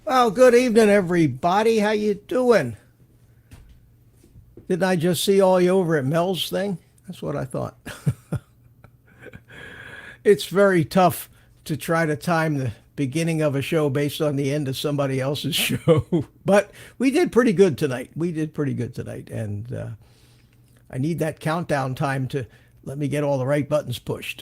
Well, good evening, everybody. How you doing? Didn't I just see all you over at Mel's thing? That's what I thought. It's very tough to try to time the beginning of a show based on the end of somebody else's show. But we did pretty good tonight. We did pretty good tonight. And I need that countdown time to let me get all the right buttons pushed.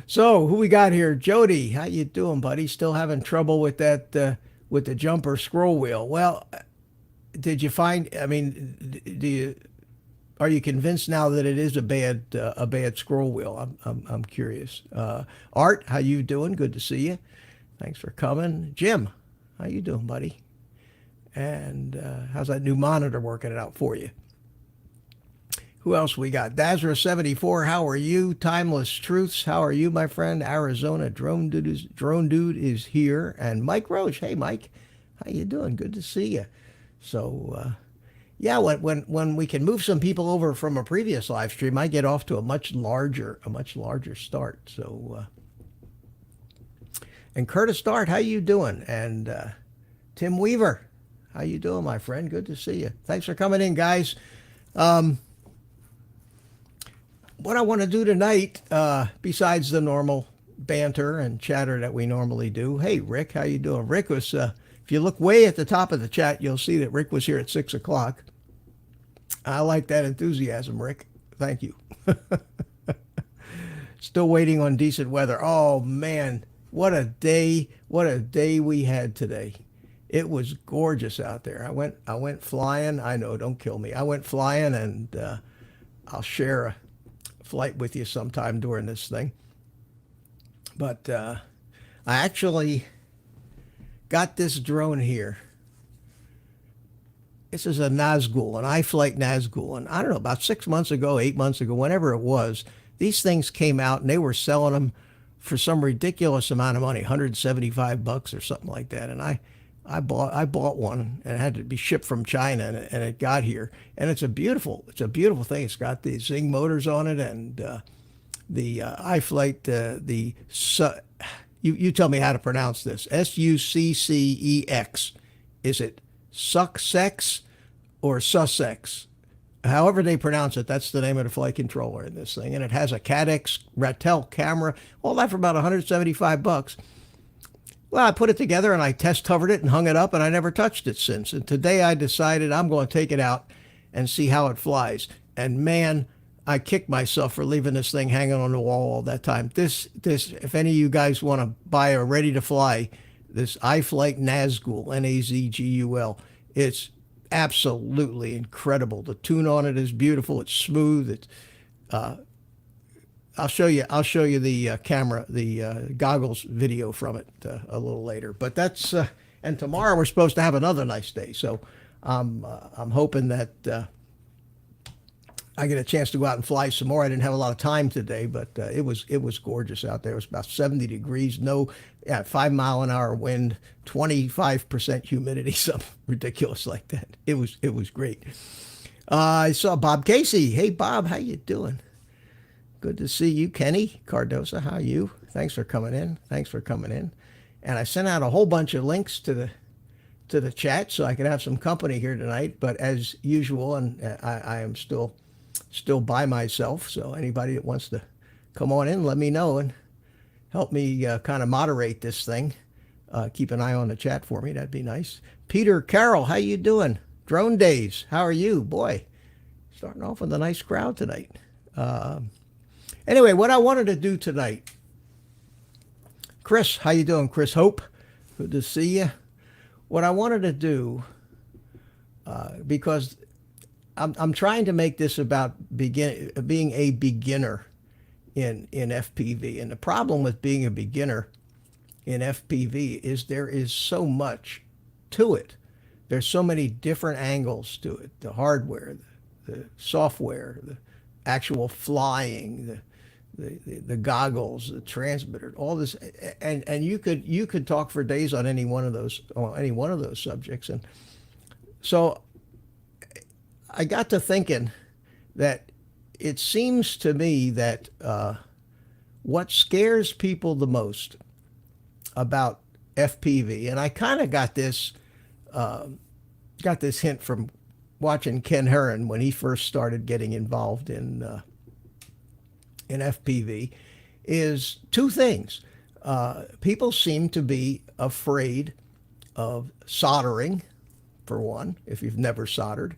So, who we got here? Jody, how you doing, buddy? Still having trouble with that, with the jumper scroll wheel? Well, did you find, I mean, do you are you convinced now that it is a bad scroll wheel? I'm curious. Art, how you doing? Good to see you. Thanks for coming. Jim, how you doing, buddy? And how's that new monitor working it out for you? Who else we got? Dazra74, how are you? Timeless Truths, how are you, my friend? Arizona Drone Dude is here. And Mike Roach, hey, Mike, how you doing? Good to see you. So, yeah, when we can move some people over from a previous live stream, I get off to a much larger start. So, and Curtis Dart, how you doing? And Tim Weaver, how you doing, my friend? Good to see you. Thanks for coming in, guys. What I want to do tonight, besides the normal banter and chatter that we normally do. Hey, Rick, how you doing? Rick was, if you look way at the top of the chat, you'll see that Rick was here at 6 o'clock. I like that enthusiasm, Rick. Thank you. Still waiting on decent weather. Oh, man, what a day we had today. It was gorgeous out there. I went flying. I know, don't kill me. I went flying, and I'll share a flight with you sometime during this thing. But I actually got this drone here. This is a Nazgul, an iFlight Nazgul. And I don't know, about 6 months ago, 8 months ago, whenever it was, these things came out and they were selling them for some ridiculous amount of money, $175 or something like that. And I bought one, and it had to be shipped from China, and it got here. And it's a beautiful thing. It's got the Zing motors on it, and the iFlight, you tell me how to pronounce this. Succex. Is it Sussex or Sussex? However they pronounce it, that's the name of the flight controller in this thing. And it has a Cadex Ratel camera, all that for about $175. Well, I put it together and I test hovered it and hung it up, and I never touched it since. And today I decided I'm going to take it out and see how it flies. And man, I kicked myself for leaving this thing hanging on the wall all that time. This, if any of you guys want to buy a ready to fly, this iFlight Nazgul, Nazgul, it's absolutely incredible. The tune on it is beautiful. It's smooth. It's I'll show you the camera, the goggles video from it a little later. But that's and tomorrow we're supposed to have another nice day. So I'm hoping that I get a chance to go out and fly some more. I didn't have a lot of time today, but it was gorgeous out there. It was about 70 degrees, 5-mile-an-hour wind, 25% humidity, something ridiculous like that. It was great. I saw Bob Casey. Hey, Bob, how you doing? Good to see you. Kenny Cardosa, how are you? Thanks for coming in. And I sent out a whole bunch of links to the chat so I could have some company here tonight. But as usual, and I am still by myself. So anybody that wants to come on in, let me know and help me kind of moderate this thing. Keep an eye on the chat for me. That'd be nice. Peter Carroll, how you doing? Drone Days, how are you? Boy, starting off with a nice crowd tonight. Anyway, what I wanted to do tonight, Chris, how you doing? Chris Hope, good to see you. What I wanted to do, because I'm trying to make this about being a beginner in FPV, and the problem with being a beginner in FPV is there is so much to it. There's so many different angles to it: the hardware, the software, the actual flying, the goggles, the transmitter, all this, and you could talk for days on any one of those subjects. And so I got to thinking that it seems to me that what scares people the most about FPV, and I kind of got this hint from watching Ken Herron when he first started getting involved in FPV, is two things. People seem to be afraid of soldering, for one, if you've never soldered,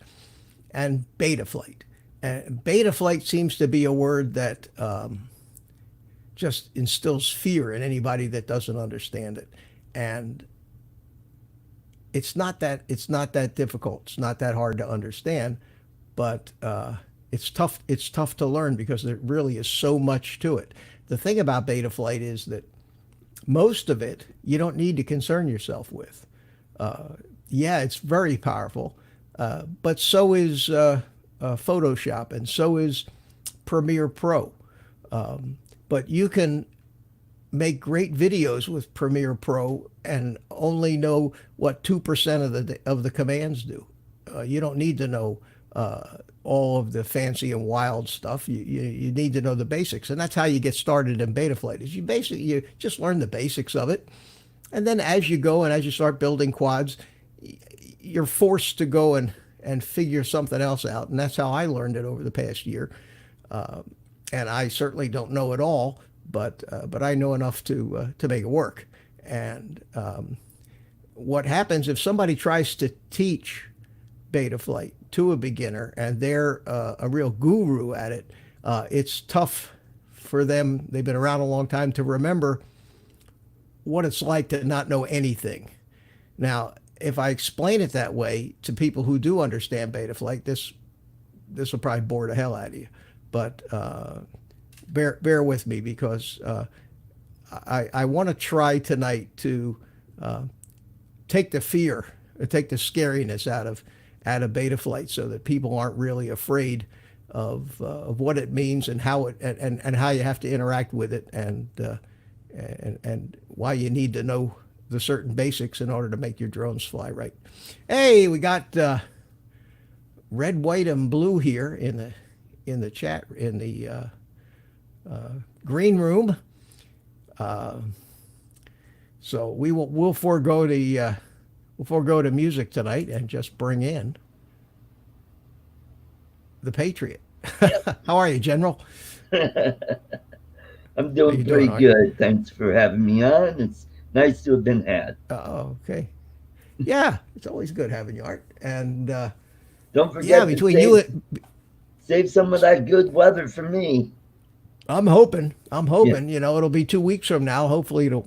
and Betaflight. And Betaflight seems to be a word that just instills fear in anybody that doesn't understand it. And it's not that difficult. It's not that hard to understand, but it's tough. It's tough to learn because there really is so much to it. The thing about Betaflight is that most of it you don't need to concern yourself with. Yeah, it's very powerful, but so is Photoshop, and so is Premiere Pro. But you can make great videos with Premiere Pro and only know what 2% of the commands do. You don't need to know all of the fancy and wild stuff. You need to know the basics, and that's how you get started in Betaflight. Is you just learn the basics of it, and then as you go and as you start building quads, you're forced to go and figure something else out, and that's how I learned it over the past year. And I certainly don't know it all, but I know enough to make it work. And what happens if somebody tries to teach Betaflight to a beginner and they're a real guru at it, it's tough for them. They've been around a long time to remember what it's like to not know anything. Now, if I explain it that way to people who do understand Betaflight, this will probably bore the hell out of you. But bear with me, because I want to try tonight to take the fear, take the scariness out of Betaflight, so that people aren't really afraid of what it means and how it and how you have to interact with it, and why you need to know the certain basics in order to make your drones fly right. Hey, we got red, white, and blue here in the chat, in the green room. So we'll forego the music tonight and just bring in the Patriot. Yep. How are you, General? I'm doing pretty good. Thanks for having me on. It's nice to have been had. Okay. Yeah, it's always good having you, Art. And don't forget to save some of that good weather for me. I'm hoping. Yeah. You know, it'll be 2 weeks from now. Hopefully, it'll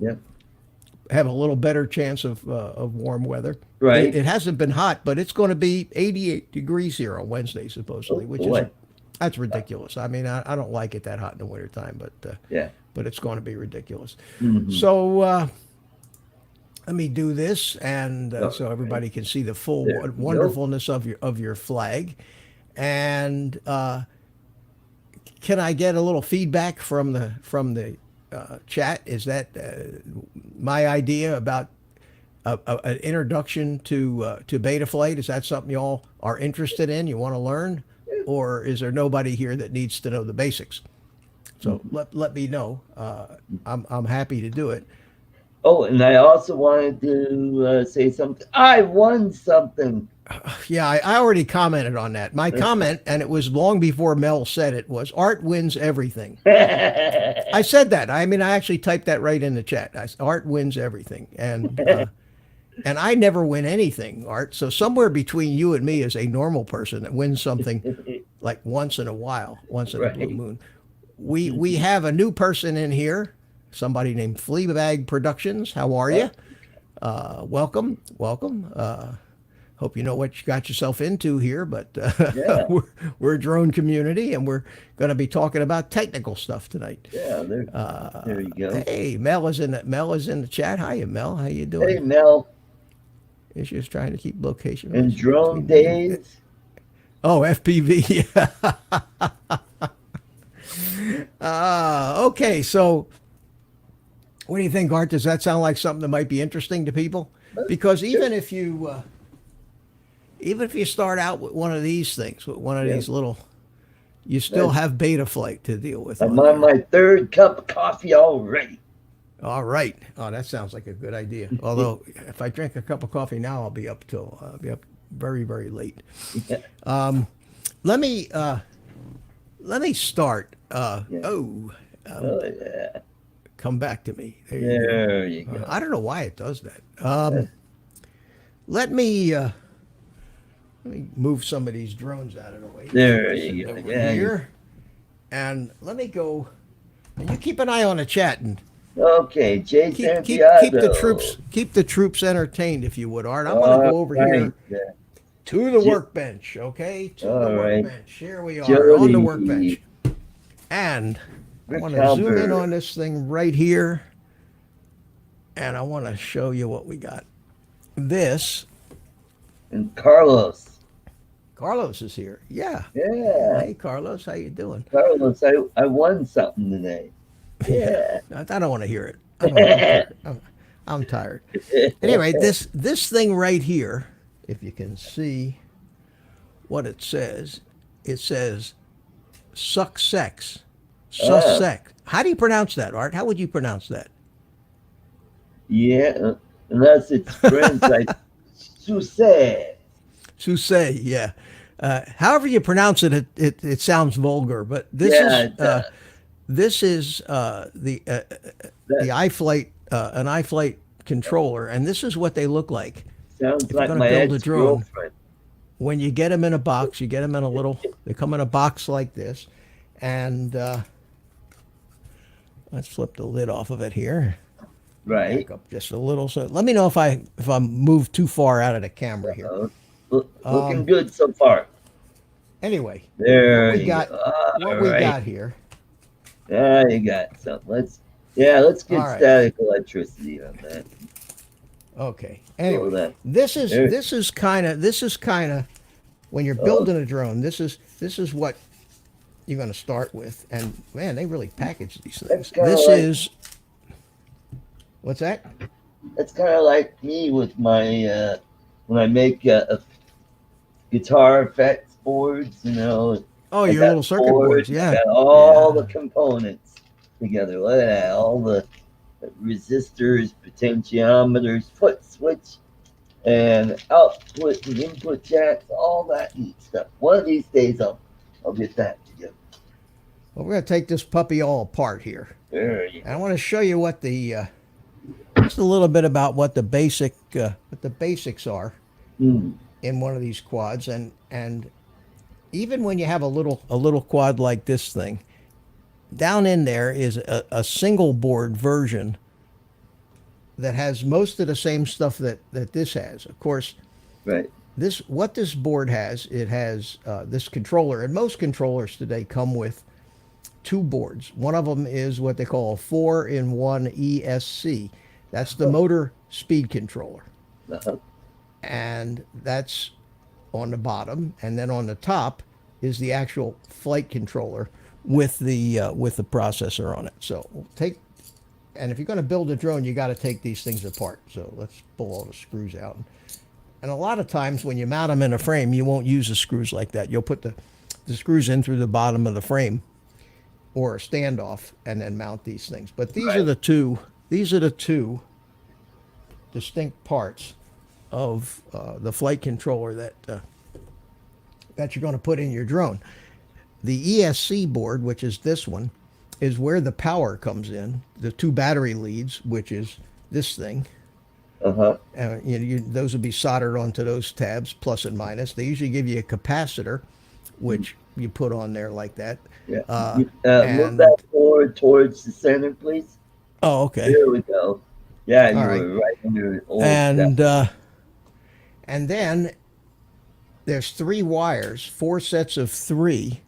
have a little better chance of warm weather. Right. It hasn't been hot, but it's going to be 88 degrees here on Wednesday, supposedly, that's ridiculous. I mean, I don't like it that hot in the wintertime, but it's going to be ridiculous. Mm-hmm. So let me do this, and so everybody can see the full wonderfulness of your flag. And can I get a little feedback from the chat? Is that my idea about an introduction to Betaflight? Is that something y'all are interested in? You want to learn, or is there nobody here that needs to know the basics? So let me know. I'm happy to do it. Oh, and I also wanted to say something. I won something. Yeah, I already commented on that. My comment, and it was long before Mel said it, was Art wins everything. I said that. I mean, I actually typed that right in the chat. Art wins everything. And I never win anything, Art. So somewhere between you and me is a normal person that wins something like once in a while, once in a blue moon. We have a new person in here, somebody named Fleabag Productions. How are you? Welcome. Hope you know what you got yourself into here, but we're a drone community, and we're going to be talking about technical stuff tonight. Yeah, there you go. Hey, Mel is in the chat. Hiya, Mel. How you doing? Hey, Mel. Is just trying to keep location. And drone days. Oh, FPV. Okay, so what do you think, Art? Does that sound like something that might be interesting to people? Because even if you start out with one of these things, with one of these little, you still have Betaflight to deal with. I'm on my third cup of coffee already. All right. Oh, that sounds like a good idea. Although, if I drink a cup of coffee now, I'll be up very, very late. Let me start. Come back to me. There you go. I don't know why it does that. Let me move some of these drones out of the way. There you go. Here. And let me go. And you keep an eye on the chat, and okay, Jay keep the troops entertained, if you would, Art. I'm going to go over here To the workbench, okay? To the All right. workbench. Here we are on the Jody. workbench. And I want to zoom in on this thing right here. And I want to show you what we got. This. And Carlos. Carlos is here. Yeah. Yeah. Hey, Carlos. How you doing? Carlos, I won something today. Yeah. I don't want to hear it. I'm tired. Anyway, this thing right here, if you can see what it says success. Sussex. How do you pronounce that, Art? How would you pronounce that? Yeah, unless it's French, like Success. Success, yeah. However you pronounce it, it sounds vulgar, but this is the iFlight an iFlight controller, and this is what they look like. Sounds if like you're my build a drone, ex-girlfriend. When you get them in a box, you get them in a little. They come in a box like this, and let's flip the lid off of it here. Right. Back up just a little. So let me know if I move too far out of the camera here. Looking good so far. Anyway, there what we you got. go. What we got here. There you got some. Let's get static electricity on that. Okay. Anyway, this is kind of when you're building a drone. This is what you're going to start with, and man, they really package these things. This is what's that? That's kind of like me with my when I make guitar effects boards, you know. Oh, your little circuit boards, yeah. Got all the components together. Look at that, all the resistors, potentiometers, foot switch, and output and input jacks, all that neat stuff. One of these days I'll get that together. Well, we're going to take this puppy all apart here. There you go. And I want to show you what the just a little bit about what the basics are in one of these quads, and even when you have a little quad like this thing, down in there is a single board version that has most of the same stuff that this has. Of course, right. What this board has, it has this controller, and most controllers today come with two boards. One of them is what they call a 4-in-1 ESC. That's the motor speed controller. And that's on the bottom, and then on the top is the actual flight controller with the processor on it. So we'll and if you're going to build a drone, you got to take these things apart. So let's pull all the screws out. And a lot of times when you mount them in a frame, you won't use the screws like that. You'll put the screws in through the bottom of the frame or a standoff and then mount these things. But these are the two distinct parts of the flight controller that you're going to put in your drone. The ESC board, which is this one, is where the power comes in. The two battery leads, which is this thing. Those would be soldered onto those tabs, plus and minus. They usually give you a capacitor, which you put on there like that. Yeah. Move that forward towards the center, please. Oh, okay. There we go. Yeah, you were right under old and then there's 3 wires, 4 sets of 3,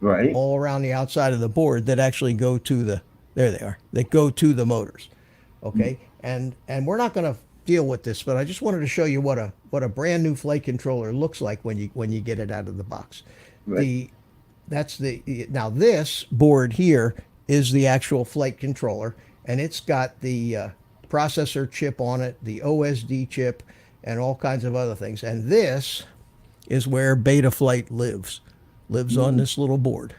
right, all around the outside of the board that actually go to the. There they are. They go to the motors. Okay, and we're not going to deal with this, but I just wanted to show you what a brand new flight controller looks like when you get it out of the box. Right. Now this board here is the actual flight controller, and it's got the processor chip on it, the OSD chip, and all kinds of other things. And this is where Betaflight lives on this little board.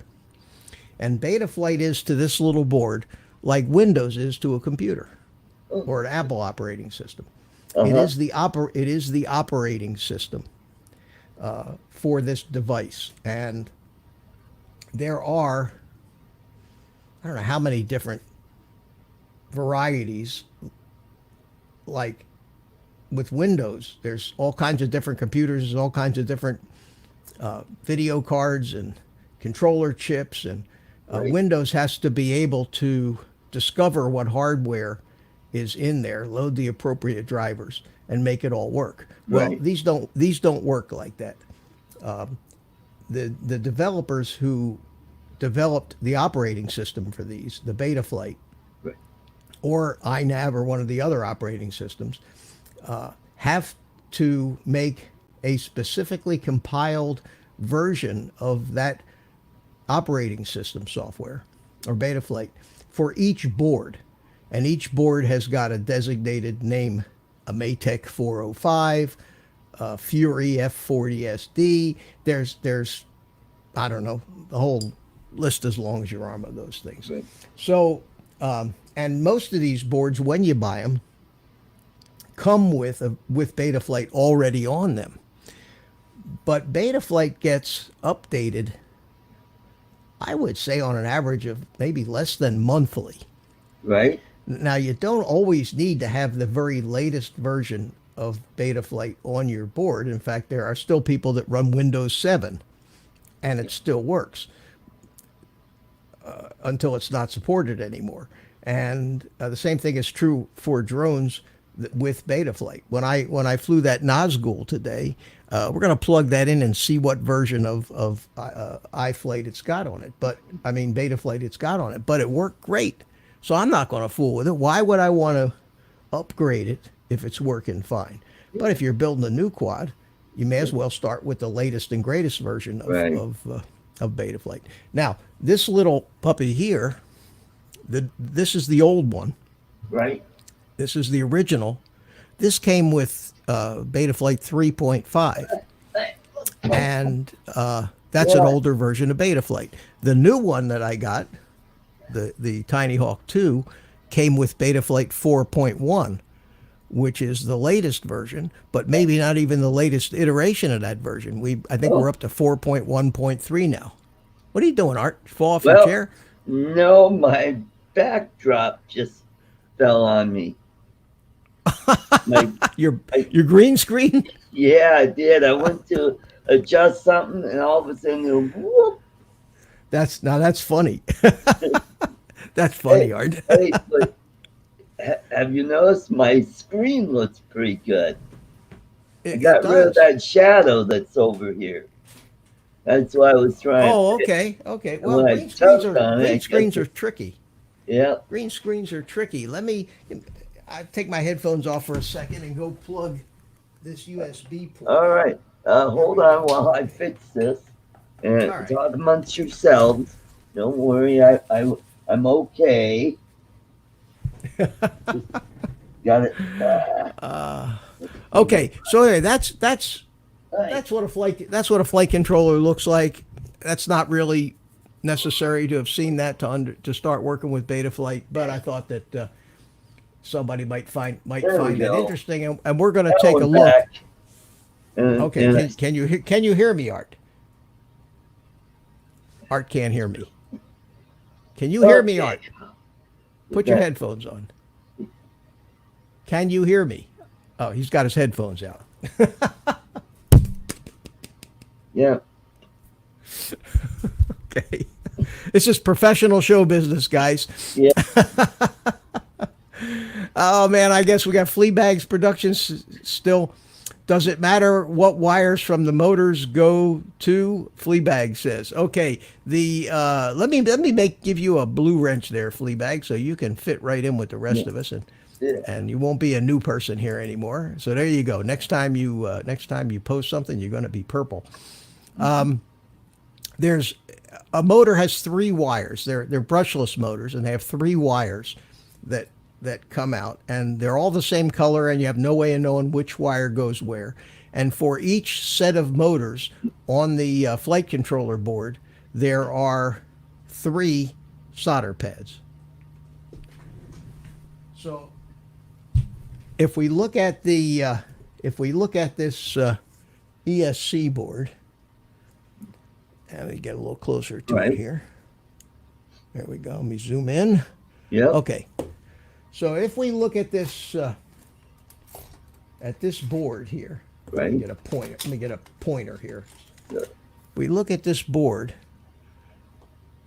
And Betaflight is to this little board like Windows is to a computer or an Apple operating system. It is the operating system for this device. And there are, I don't know how many different varieties. Like with Windows, there's all kinds of different computers, there's all kinds of different video cards and controller chips, and Windows has to be able to discover what hardware is in there, load the appropriate drivers, and make it all work. Well, Right. these don't work like that. The developers who developed the operating system for these, the Betaflight Right. or INAV or one of the other operating systems, have to make a specifically compiled version of that operating system software or Betaflight for each board. And each board has got a designated name, a Maytech 405, Fury F40SD. There's I don't know, the whole list as long as your arm of those things. Right. So, and most of these boards, when you buy them, come with Betaflight already on them. But Betaflight gets updated, I would say, on an average of maybe less than monthly. Right. Now, you don't always need to have the very latest version of Betaflight on your board. In fact, there are still people that run Windows 7 and it still works until it's not supported anymore. And the same thing is true for drones with Betaflight. When I flew that Nazgul today, we're going to plug that in and see what version of iFlight it's got on it. But I mean, Betaflight it's got on it. But it worked great. So I'm not going to fool with it. Why would I want to upgrade it if it's working fine? But if you're building a new quad, you may as well start with the latest and greatest version Right. of Betaflight. Now, this little puppy here, this is the old one. Right. This is the original. This came with Betaflight 3.5, and that's an older version of Betaflight. The new one that I got, the Tynyhawk 2, came with Betaflight 4.1, which is the latest version, but maybe not even the latest iteration of that version. I think we're up to 4.1.3 now. What are you doing, Art? Fall off your chair? No, my backdrop just fell on me. Your green screen? Yeah, I did. I went to adjust something, and all of a sudden, whoop. That's funny. That's funny, Art. Hey, but have you noticed my screen looks pretty good? I got rid of that shadow that's over here. That's why I was trying. Oh, okay. Well, when I green touched screens are tricky. Yeah. Green screens are tricky. I take my headphones off for a second and go plug this USB port. All right. Hold on while I fix this. And All right. talk amongst yourselves. Don't worry. I'm okay. Got it. Okay. So anyway, that's what a flight controller looks like. That's not really necessary to have seen that to start working with Betaflight, but I thought that somebody might find that interesting, and we're going to take a look. Okay, can you hear me, Art? Art can't hear me. Can you hear me, Art? Put your headphones on. Can you hear me? Oh, he's got his headphones out. Yeah. Okay. This is professional show business, guys. Yeah. Oh, man, I guess we got Fleabags Productions still. Does it matter what wires from the motors go to? Fleabag says. Okay, let me give you a blue wrench there, Fleabag, so you can fit right in with the rest of us, and you won't be a new person here anymore. So there you go. Next time you post something, you're going to be purple. There's a motor has 3 wires. They're brushless motors, and they have 3 wires that come out, and they're all the same color, and you have no way of knowing which wire goes where. And for each set of motors on the flight controller board, there are 3 solder pads. So if we look at this ESC board, and we get a little closer to it here. There we go. Let me zoom in. Yeah. Okay. So if we look at this board here, Right. let me get a pointer here. Yeah. We look at this board.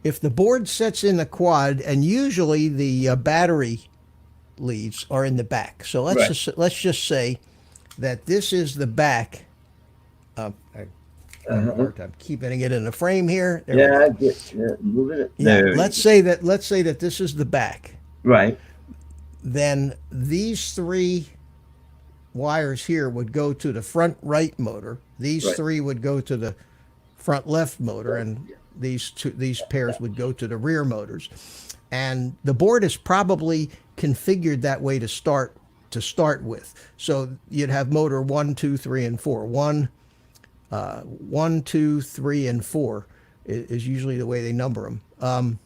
If the board sets in the quad, and usually the battery leads are in the back. So Right. let's just say that this is the back. I'm having a Uh-huh. hard time keeping it in the frame here. There we Yeah, I go. get moving it. Yeah, There you let's say that this is the back. go. Right. Then these three wires here would go to the front right motor. These Right. three would go to the front left motor, Right. and these pairs would go to the rear motors. And the board is probably configured that way to start with. So you'd have motor 1, 2, 3, and 4. 1, 2, 3, and 4 is usually the way they number them.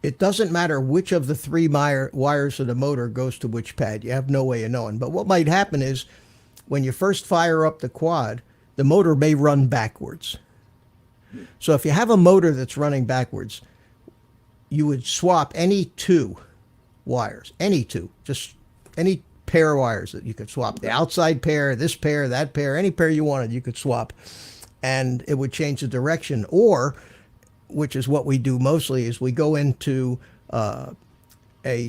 It doesn't matter which of the three wires of the motor goes to which pad. You have no way of knowing. But what might happen is when you first fire up the quad, the motor may run backwards. So if you have a motor that's running backwards, you would swap any two wires, just any pair of wires that you could swap. The outside pair, this pair, that pair, any pair you wanted, you could swap. And it would change the direction. Or, which is what we do mostly, is we go into a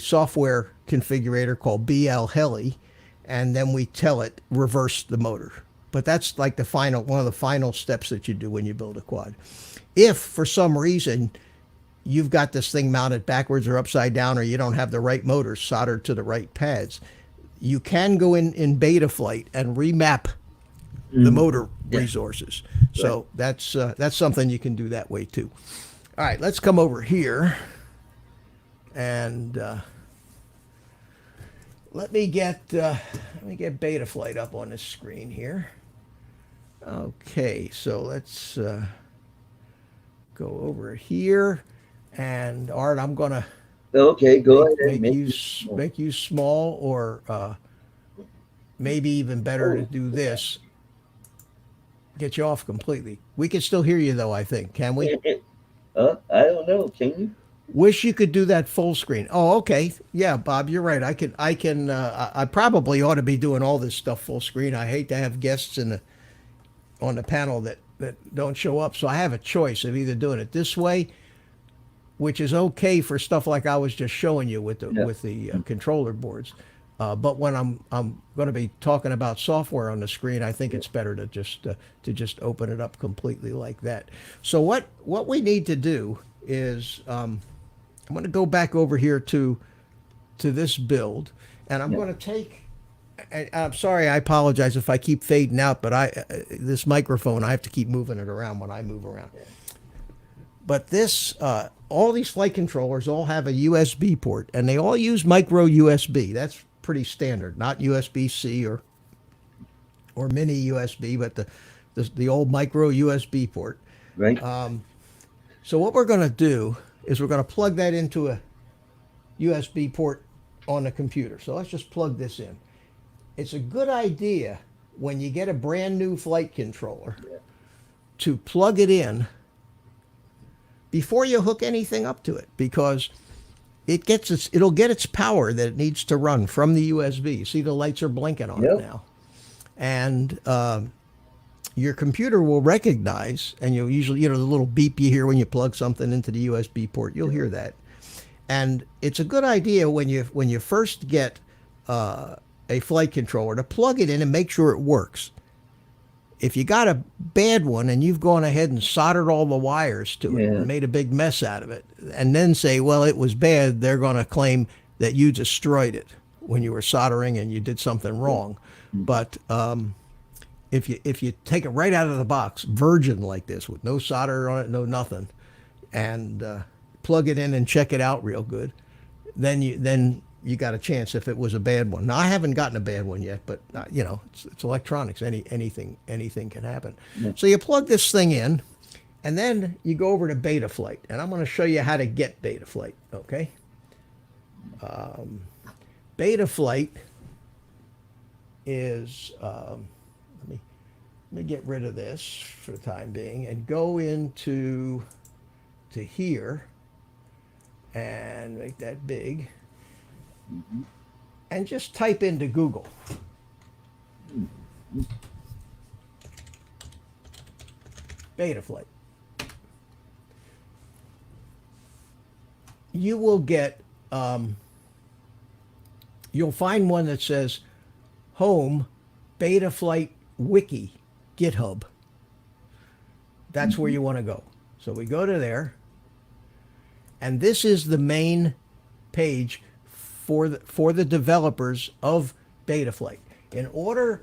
software configurator called BL Heli, and then we tell it reverse the motor. But that's like one of the final steps that you do when you build a quad. If for some reason you've got this thing mounted backwards or upside down, or you don't have the right motors soldered to the right pads, you can go in Betaflight and remap the motor resources. So that's something you can do that way too. All right, let's come over here and let me get Betaflight up on this screen here. Okay, so let's go over here, and Art, I'm gonna Okay, go ahead and make you small, or maybe even better to do this. Get you off completely. We can still hear you though, I think. Can we? I don't know. Can you? Wish you could do that full screen. Oh, okay. Yeah, Bob, you're right. I probably ought to be doing all this stuff full screen. I hate to have guests on the panel that don't show up. So I have a choice of either doing it this way, which is okay for stuff like I was just showing you with the controller boards. But when I'm going to be talking about software on the screen, I think it's better to just open it up completely like that. So what we need to do is I'm going to go back over here to this build, and I'm going to take. And I'm sorry, I apologize if I keep fading out, but this microphone, I have to keep moving it around when I move around. But all these flight controllers all have a USB port, and they all use micro USB. That's pretty standard, not USB-C or mini USB, but the old micro USB port. Right. So what we're going to do is we're going to plug that into a USB port on the computer. So let's just plug this in. It's a good idea when you get a brand new flight controller to plug it in before you hook anything up to it, because it'll get its power that it needs to run from the USB. See, the lights are blinking on it now. And your computer will recognize, and you'll usually, the little beep you hear when you plug something into the USB port, you'll hear that. And it's a good idea when you first get a flight controller to plug it in and make sure it works. If you got a bad one and you've gone ahead and soldered all the wires to it and made a big mess out of it, and then say, well, it was bad, they're going to claim that you destroyed it when you were soldering and you did something wrong. But if you take it right out of the box, virgin like this, with no solder on it, no nothing, and plug it in and check it out real good, then you got a chance if it was a bad one. Now, I haven't gotten a bad one yet, but it's electronics. Anything can happen. So you plug this thing in, and then you go over to Betaflight, and I'm going to show you how to get Betaflight. Okay. Betaflight is let me get rid of this for the time being and go into here and make that big. And just type into Google. Betaflight. you will get, you'll find one that says Home Betaflight Wiki GitHub. That's where you want to go. So we go to there, and this is the main page for the developers of Betaflight. In order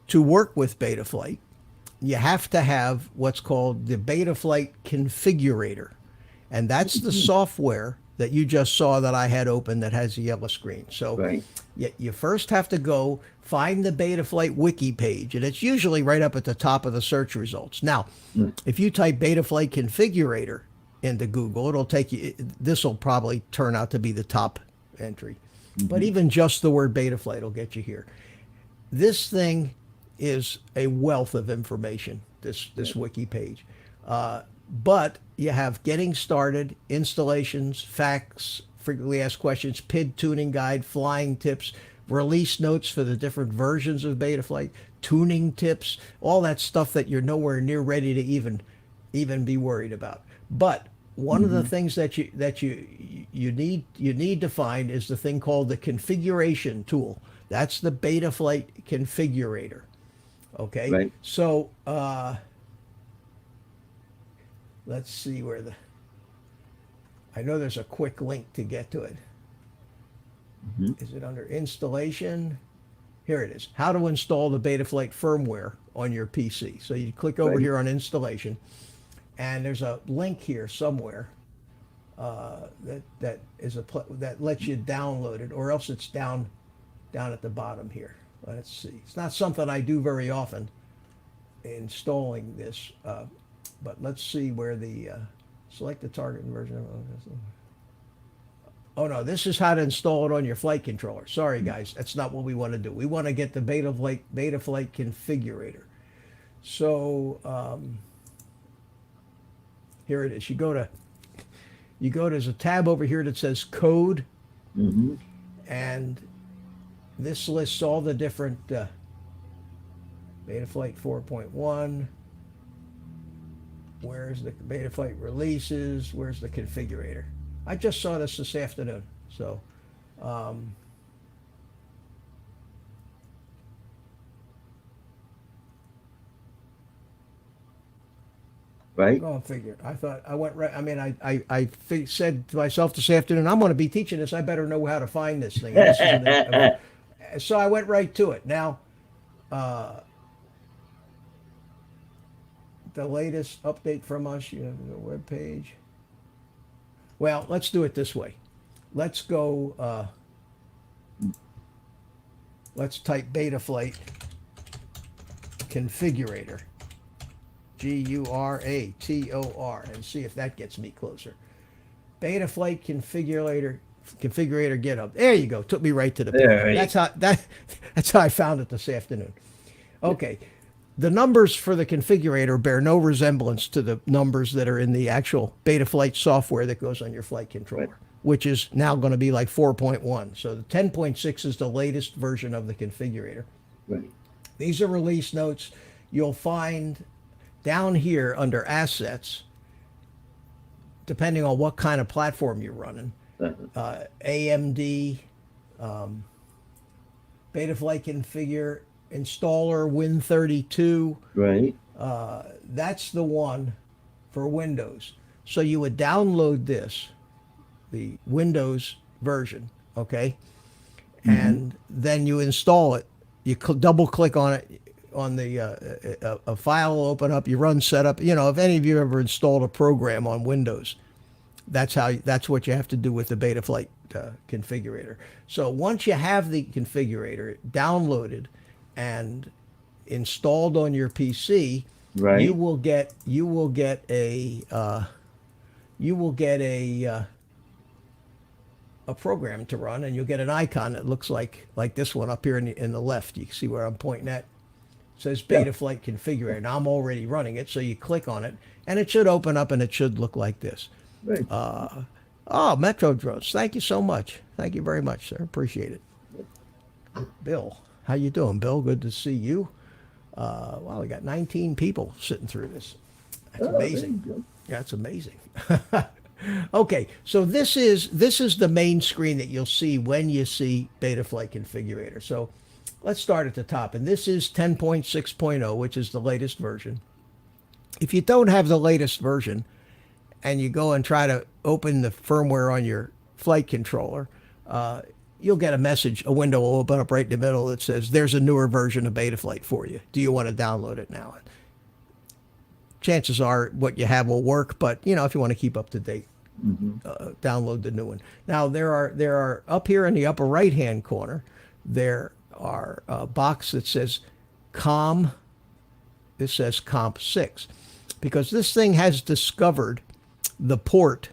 to work with Betaflight, you have to have what's called the Betaflight configurator. And that's the software that you just saw that I had open that has a yellow screen. So Right. you first have to go find the Betaflight wiki page, and it's usually right up at the top of the search results. Now, if you type Betaflight configurator into Google, it'll take you, this will probably turn out to be the top entry. But even just the word Betaflight will get you here. This thing is a wealth of information, this wiki page. But you have getting started, installations, facts, frequently asked questions, PID tuning guide, flying tips, release notes for the different versions of Betaflight, tuning tips, all that stuff that you're nowhere near ready to even be worried about. But one of the things that you need to find is the thing called the configuration tool. That's the Betaflight configurator. Okay. Right. So let's see I know there's a quick link to get to it. Is it under installation? Here it is. How to install the Betaflight firmware on your PC. So you click over here on installation, and there's a link here somewhere that lets you download it, or else it's down at the bottom here. Let's see. It's not something I do very often, installing this, but let's see where the select the target version of. Oh no, this is how to install it on your flight controller. Sorry guys, that's not what we want to do. We want to get the Betaflight configurator. So here it is. You go to there's a tab over here that says code, and this lists all the different Betaflight 4.1. Where's the Betaflight releases? Where's the configurator? I just saw this afternoon. So Right. go and figure. I thought I went right. I mean, I said to myself this afternoon, I'm going to be teaching this. I better know how to find this thing. So I went right to it. Now, the latest update from us, you have the web page. Well, let's do it this way. Let's go, let's type Betaflight configurator, Gurator, and see if that gets me closer. Betaflight configurator GitHub. There you go. Took me right to the page. That's how I found it this afternoon. Okay. The numbers for the configurator bear no resemblance to the numbers that are in the actual Betaflight software that goes on your flight controller, which is now going to be like 4.1. So the 10.6 is the latest version of the configurator. Right. These are release notes. You'll find down here under assets, depending on what kind of platform you're running, AMD, Betaflight configure, installer Win32. Right. That's the one for Windows. So you would download this, the Windows version, okay? And then you install it. You double click on it, on the a file will open up. You run setup. You know, if any of you ever installed a program on Windows, that's what you have to do with the Betaflight configurator. So once you have the configurator downloaded and installed on your PC, Right. you will get a program to run, and you'll get an icon that looks like this one up here in the left. You can see where I'm pointing at. It says Betaflight configurator, and I'm already running it. So you click on it, and it should open up, and it should look like this. Right. Metro Drones, thank you so much. Thank you very much, sir. Appreciate it. Bill, how you doing, Bill? Good to see you. Wow, we got 19 people sitting through this. That's amazing. There you go. That's amazing. Okay, so this is the main screen that you'll see when you see Betaflight Configurator. So let's start at the top, and this is 10.6.0, which is the latest version. If you don't have the latest version and you go and try to open the firmware on your flight controller, you'll get a window will open up right in the middle that says there's a newer version of Betaflight for you. Do you want to download it now? Chances are what you have will work, but if you want to keep up to date, download the new one. Now there are up here in the upper right hand corner, there are a box that says COM. This says Comp 6 because this thing has discovered the port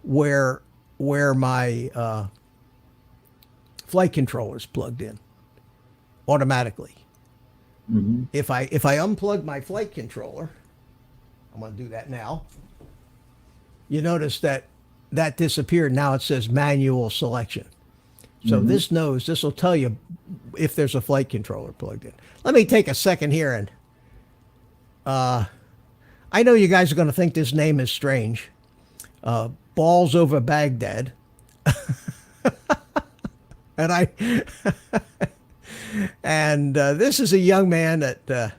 where my flight controller is plugged in automatically. If I unplug my flight controller, I'm going to do that now. You notice that disappeared. Now it says manual selection. So this will tell you if there's a flight controller plugged in. Let me take a second here and I know you guys are going to think this name is strange. Balls over Baghdad. And this is a young man that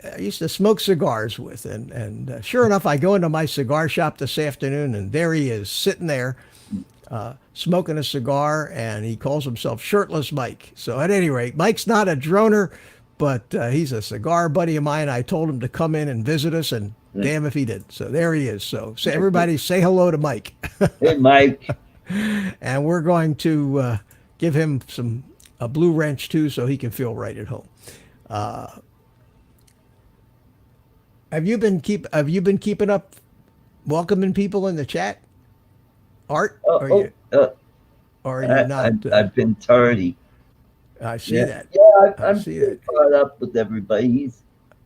I used to smoke cigars with, and sure enough, I go into my cigar shop this afternoon, and there he is sitting there smoking a cigar, and he calls himself Shirtless Mike. So at any rate, Mike's not a droner, but he's a cigar buddy of mine. I told him to come in and visit us, and damn if he did. So there he is. So everybody say hello to Mike. Hey, Mike. And we're going to give him a blue wrench too, so he can feel right at home. Have you been keeping up welcoming people in the chat, Art? Or are you not? I've been tardy. I see that. Yeah, I'm caught up with everybody. He's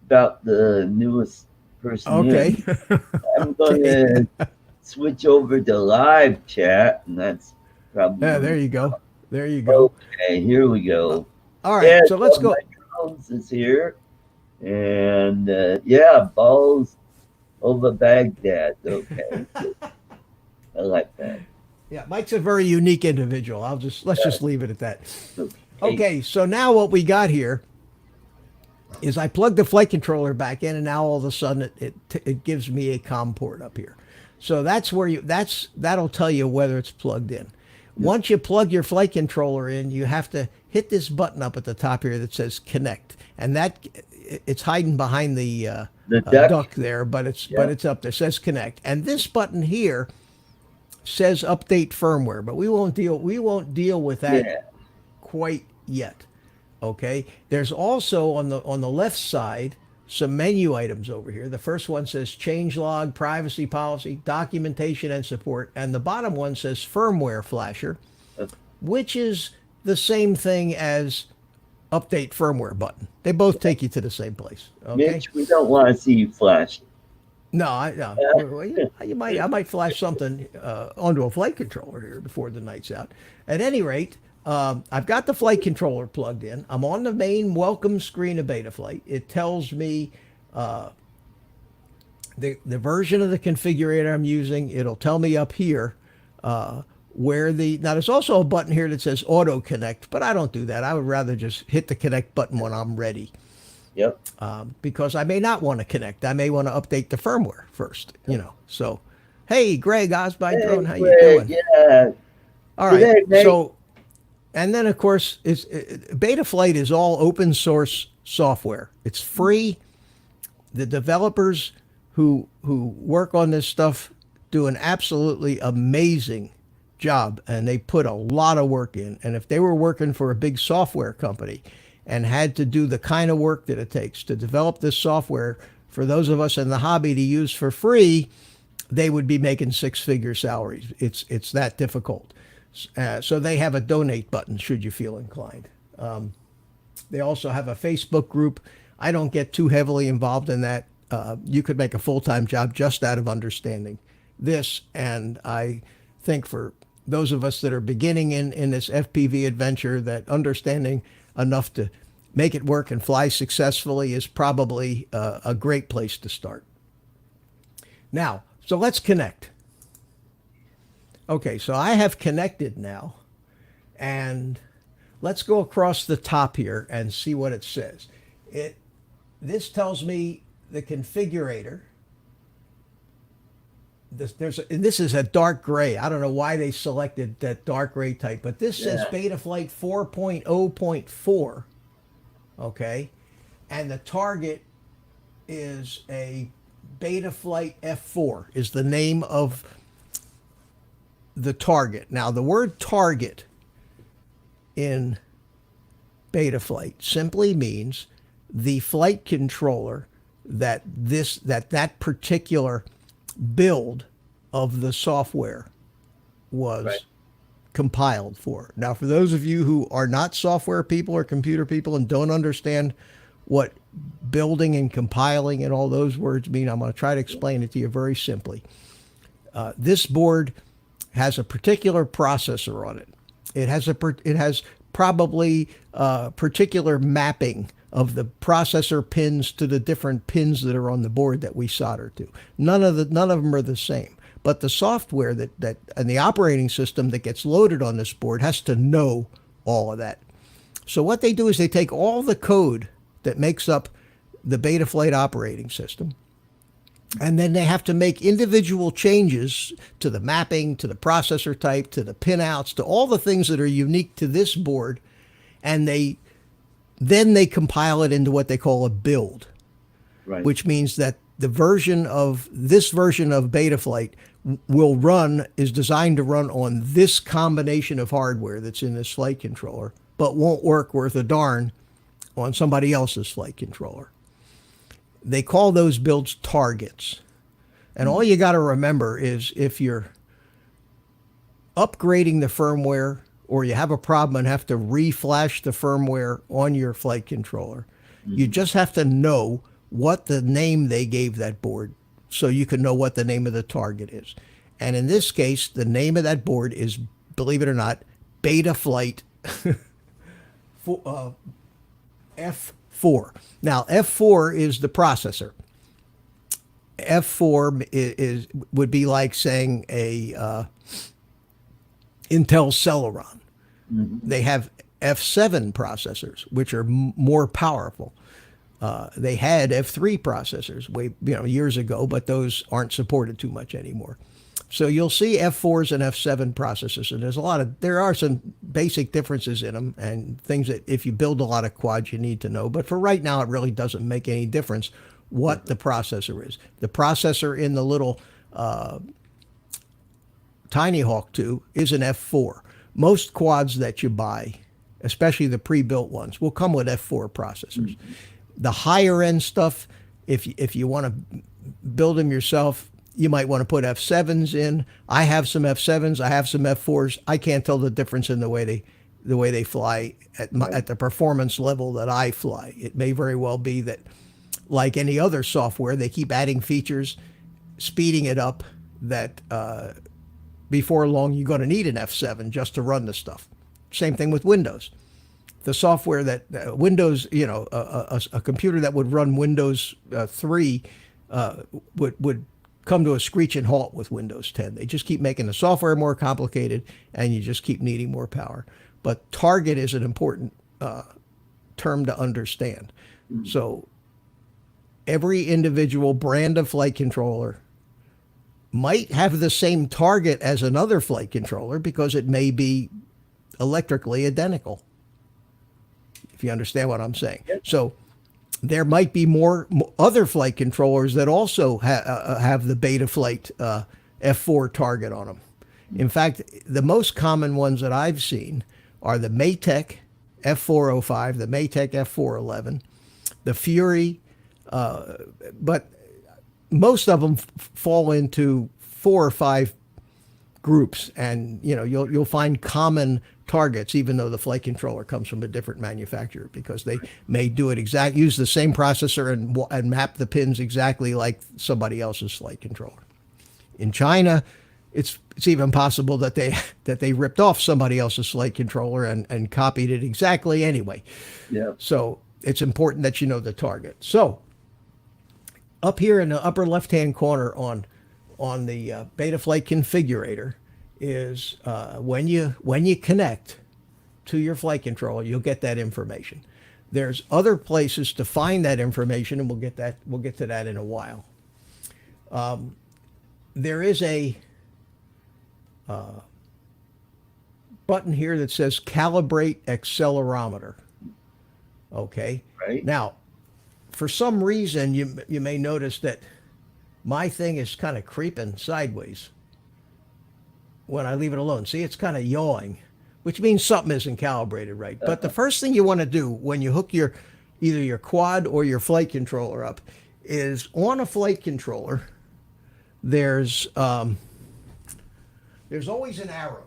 about the newest person. Okay. I'm going to switch over to live chat, and that's probably. Yeah, there you go. There you go. Okay, here we go. All right, so let's go. Jones is here, and balls over Baghdad. Okay, I like that. Yeah, Mike's a very unique individual. Let's just leave it at that. Okay, so now what we got here is I plugged the flight controller back in, and now all of a sudden it gives me a COM port up here. So that'll tell you whether it's plugged in. Once you plug your flight controller in, you have to hit this button up at the top here that says connect, and it's hiding behind the duck there, but it's up there. It says connect, and this button here says update firmware, but we won't deal with that quite yet. Okay, there's also on the left side some menu items over here. The first one says change log, privacy policy, documentation and support, and the bottom one says firmware flasher, which is the same thing as update firmware button. They both take you to the same place. Okay? Mitch, we don't want to see you flash. No, I might flash something onto a flight controller here before the night's out. At any rate, I've got the flight controller plugged in. I'm on the main welcome screen of Betaflight. It tells me the version of the configurator I'm using. It'll tell me up here now there's also a button here that says auto connect, but I don't do that. I would rather just hit the connect button when I'm ready. Yep. Because I may not want to connect. I may want to update the firmware first, So, hey, Greg Osby Drone, how you doing? Yeah. All right. So, and then of course, Betaflight is all open source software. It's free. The developers who work on this stuff do an absolutely amazing job, and they put a lot of work in. And if they were working for a big software company and had to do the kind of work that it takes to develop this software for those of us in the hobby to use for free, they would be making six-figure salaries. It's that difficult. So they have a donate button should you feel inclined. They also have a Facebook group. I don't get too heavily involved in that. You could make a full-time job just out of understanding this. And I think for those of us that are beginning in this FPV adventure, that understanding enough to make it work and fly successfully is probably a great place to start. Now, so let's connect. Okay, so I have connected now, and let's go across the top here and see what it says. This tells me the configurator. This is a dark gray. I don't know why they selected that dark gray type, but this says Yeah. Betaflight 4.0.4. Okay, and the target is a Betaflight F4 is the name of the target. Now, the word target in Betaflight simply means the flight controller that particular build of the software was Right. compiled for. Now, for those of you who are not software people or computer people and don't understand what building and compiling and all those words mean, I'm going to try to explain it to you very simply. This board has a particular processor on it. It has probably particular mapping of the processor pins to the different pins that are on the board that we solder to. None of them are the same. But the software that and the operating system that gets loaded on this board has to know all of that. So what they do is they take all the code that makes up the Betaflight operating system, and then they have to make individual changes to the mapping, to the processor type, to the pinouts, to all the things that are unique to this board, and then they compile it into what they call a build, Right. which means that this version of Betaflight is designed to run on this combination of hardware that's in this flight controller, but won't work worth a darn on somebody else's flight controller. They call those builds targets. And all you got to remember is if you're upgrading the firmware or you have a problem and have to reflash the firmware on your flight controller, you just have to know what the name they gave that board so you can know what the name of the target is. And in this case, the name of that board is, believe it or not, Betaflight F4. Now, F4 is the processor. F4 would be like saying a Intel Celeron. They have F7 processors, which are more powerful. They had F3 processors years ago, but those aren't supported too much anymore. So you'll see F4s and F7 processors, and there are some basic differences in them and things that if you build a lot of quads you need to know. But for right now, it really doesn't make any difference what the processor is. The processor in the little Tynyhawk 2 is an F4. Most quads that you buy, especially the pre-built ones, will come with F4 processors. The higher end stuff, if you want to build them yourself, you might want to put F7s in. I have some F7s. I have some F4s. I can't tell the difference in the way they fly at the performance level that I fly. It may very well be that, like any other software, they keep adding features, speeding it up, that before long you're going to need an F7 just to run the stuff. Same thing with Windows. The software that Windows, a computer that would run Windows 3 would come to a screeching halt with Windows 10. They just keep making the software more complicated, and you just keep needing more power. But target is an important term to understand. So every individual brand of flight controller might have the same target as another flight controller because it may be electrically identical, if you understand what I'm saying. Yep. So there might be more other flight controllers that also have the Betaflight F4 target on them. In fact, the most common ones that I've seen are the Maytech F405, the Maytech F411, the Fury, but most of them fall into 4 or 5 groups, and you'll find common targets, even though the flight controller comes from a different manufacturer, because they may use the same processor and map the pins exactly like somebody else's flight controller. In China, it's even possible that they ripped off somebody else's flight controller and copied it exactly anyway. Yeah. So it's important that you know the target. So up here in the upper left-hand corner on the Betaflight configurator, is when you connect to your flight controller, you'll get that information. There's other places to find that information, and we'll get to that in a while. There is a button here that says calibrate accelerometer. Okay. Right. Now, for some reason, you may notice that my thing is kind of creeping sideways when I leave it alone. See, it's kind of yawing, which means something isn't calibrated right. But the first thing you want to do when you hook either your quad or your flight controller up is on a flight controller, there's always an arrow.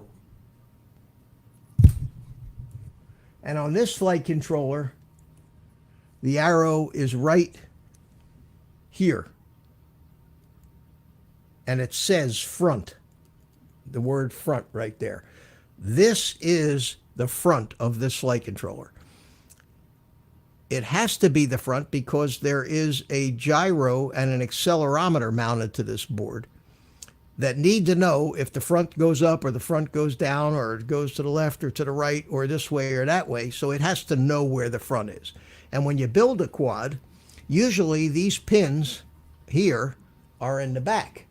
And on this flight controller, the arrow is right here. And it says front. The word front right there. This is the front of this flight controller. It has to be the front because there is a gyro and an accelerometer mounted to this board that need to know if the front goes up or the front goes down or it goes to the left or to the right or this way or that way. So it has to know where the front is. And when you build a quad, usually these pins here are in the back.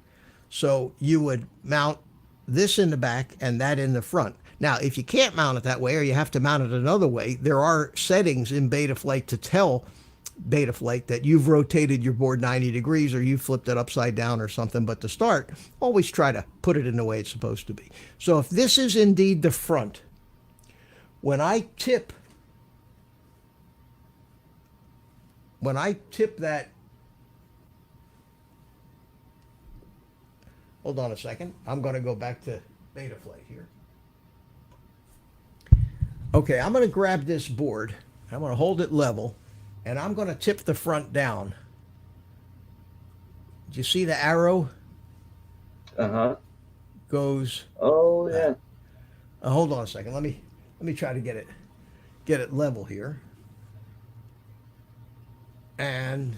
So you would mount this in the back and that in the front. Now, if you can't mount it that way or you have to mount it another way, there are settings in Betaflight to tell Betaflight that you've rotated your board 90 degrees or you flipped it upside down or something. But to start, always try to put it in the way it's supposed to be. So if this is indeed the front, when I tip that, hold on a second, I'm going to go back to Betaflight here. Okay, I'm going to grab this board, I'm going to hold it level, and I'm going to tip the front down. Do you see the arrow? Uh-huh. Goes. Oh, yeah. Hold on a second. Let me try to get it level here. And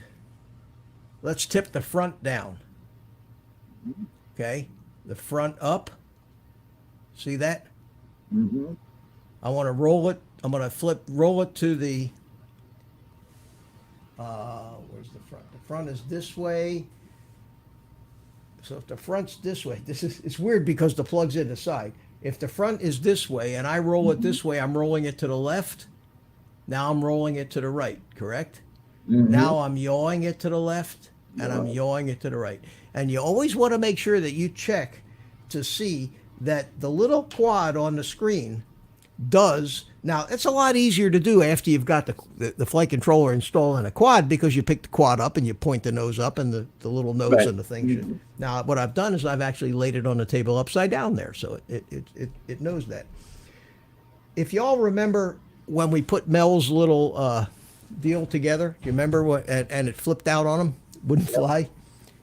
let's tip the front down. Okay, the front up. See that? Mm-hmm. I want to roll it. I'm going to roll it to the, where's the front? The front is this way. So if the front's this way, it's weird because the plug's in the side. If the front is this way and I roll it this way, I'm rolling it to the left. Now I'm rolling it to the right, correct? Mm-hmm. Now I'm yawing it to the left and I'm yawing it to the right. And you always want to make sure that you check to see that the little quad on the screen does. Now, it's a lot easier to do after you've got the flight controller installed in a quad because you pick the quad up and you point the nose up and the little nose Right. and the thing should. Now, what I've done is I've actually laid it on the table upside down there, so it knows that. If y'all remember when we put Mel's little deal together, do you remember what? And it flipped out on him, wouldn't fly.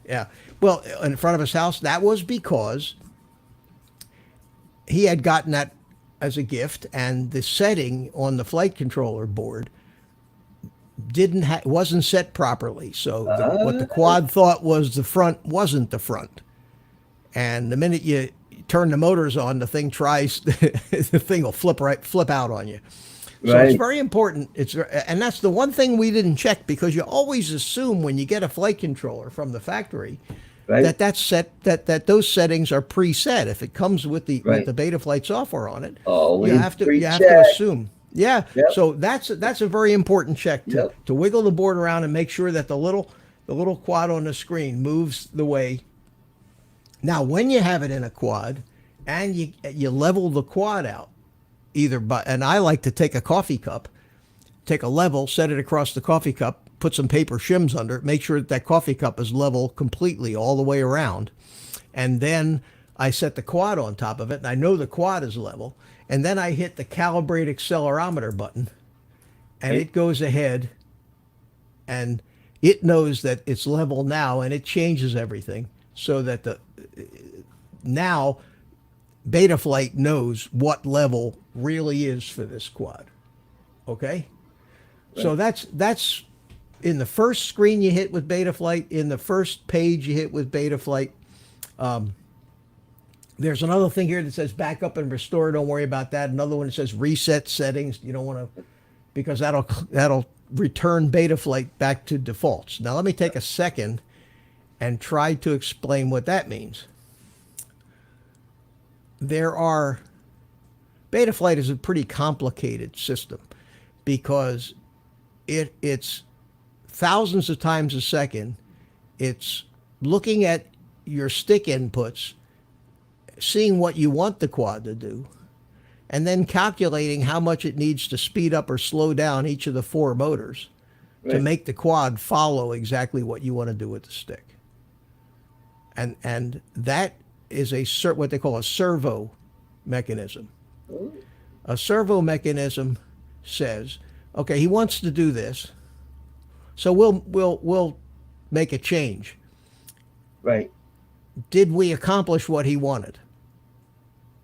Yeah. Well, in front of his house, that was because he had gotten that as a gift, and the setting on the flight controller board wasn't set properly. So what the quad thought was the front wasn't the front. And the minute you turn the motors on, the thing the thing will flip out on you. So It's very important. And that's the one thing we didn't check because you always assume when you get a flight controller from the factory that those settings are preset. If it comes with the Betaflight software on it, you have to assume. Yeah. Yep. So that's a very important check to wiggle the board around and make sure that the little quad on the screen moves the way. Now, when you have it in a quad and you level the quad out, and I like to take a coffee cup, take a level, set it across the coffee cup, put some paper shims under it, make sure that coffee cup is level completely all the way around. And then I set the quad on top of it, and I know the quad is level. And then I hit the calibrate accelerometer button, and it goes ahead, and it knows that it's level now, and it changes everything so that now Betaflight knows what level really is for this quad. Okay? Right. So that's in the first screen you hit with Betaflight, in the first page you hit with Betaflight. There's another thing here that says backup and restore. Don't worry about that. Another one that says reset settings. You don't want to, because that'll return Betaflight back to defaults. Now let me take a second and try to explain what that means. Betaflight is a pretty complicated system because it's thousands of times a second. It's looking at your stick inputs, seeing what you want the quad to do, and then calculating how much it needs to speed up or slow down each of the four motors to make the quad follow exactly what you want to do with the stick. And that is what they call a servo mechanism. A servo mechanism says, okay, he wants to do this, so we'll make a change. Right. Did we accomplish what he wanted?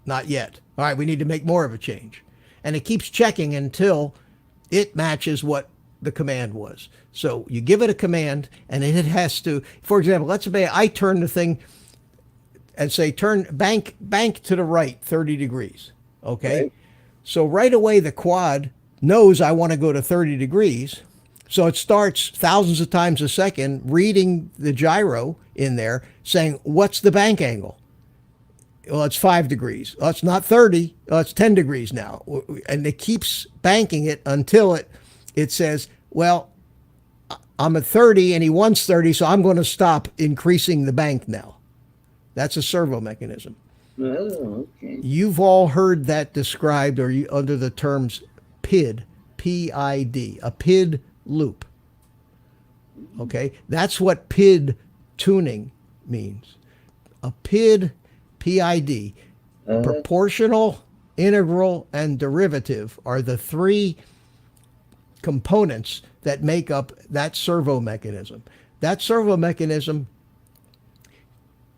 Not yet. All right, we need to make more of a change. And it keeps checking until it matches what the command was. So you give it a command, and it has to, for example, let's say I turn the thing and say, turn bank to the right 30 degrees. Okay? Right. So right away the quad knows I want to go to 30 degrees. So it starts thousands of times a second reading the gyro in there saying, what's the bank angle? Well, it's 5 degrees. Well, it's not 30. Well, it's 10 degrees now. And it keeps banking it until it says, well, I'm at 30 and he wants 30, so I'm going to stop increasing the bank now. That's a servo mechanism. Oh, okay. You've all heard that described under the terms PID, P-I-D, a PID loop. Okay, that's what PID tuning means. A PID, P-I-D, proportional, integral, and derivative are the three components that make up that servo mechanism. That servo mechanism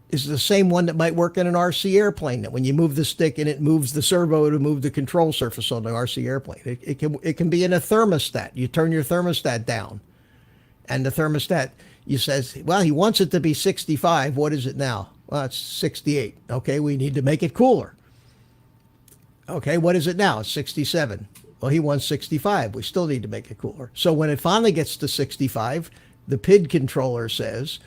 is the same one that might work in an RC airplane, that when you move the stick and it moves the servo to move the control surface on the RC airplane. It can be in a thermostat. You turn your thermostat down, and the thermostat, you says, well, he wants it to be 65. What is it now? Well, it's 68. Okay, we need to make it cooler. Okay, what is it now? It's 67. Well, he wants 65. We still need to make it cooler. So when it finally gets to 65, the PID controller says,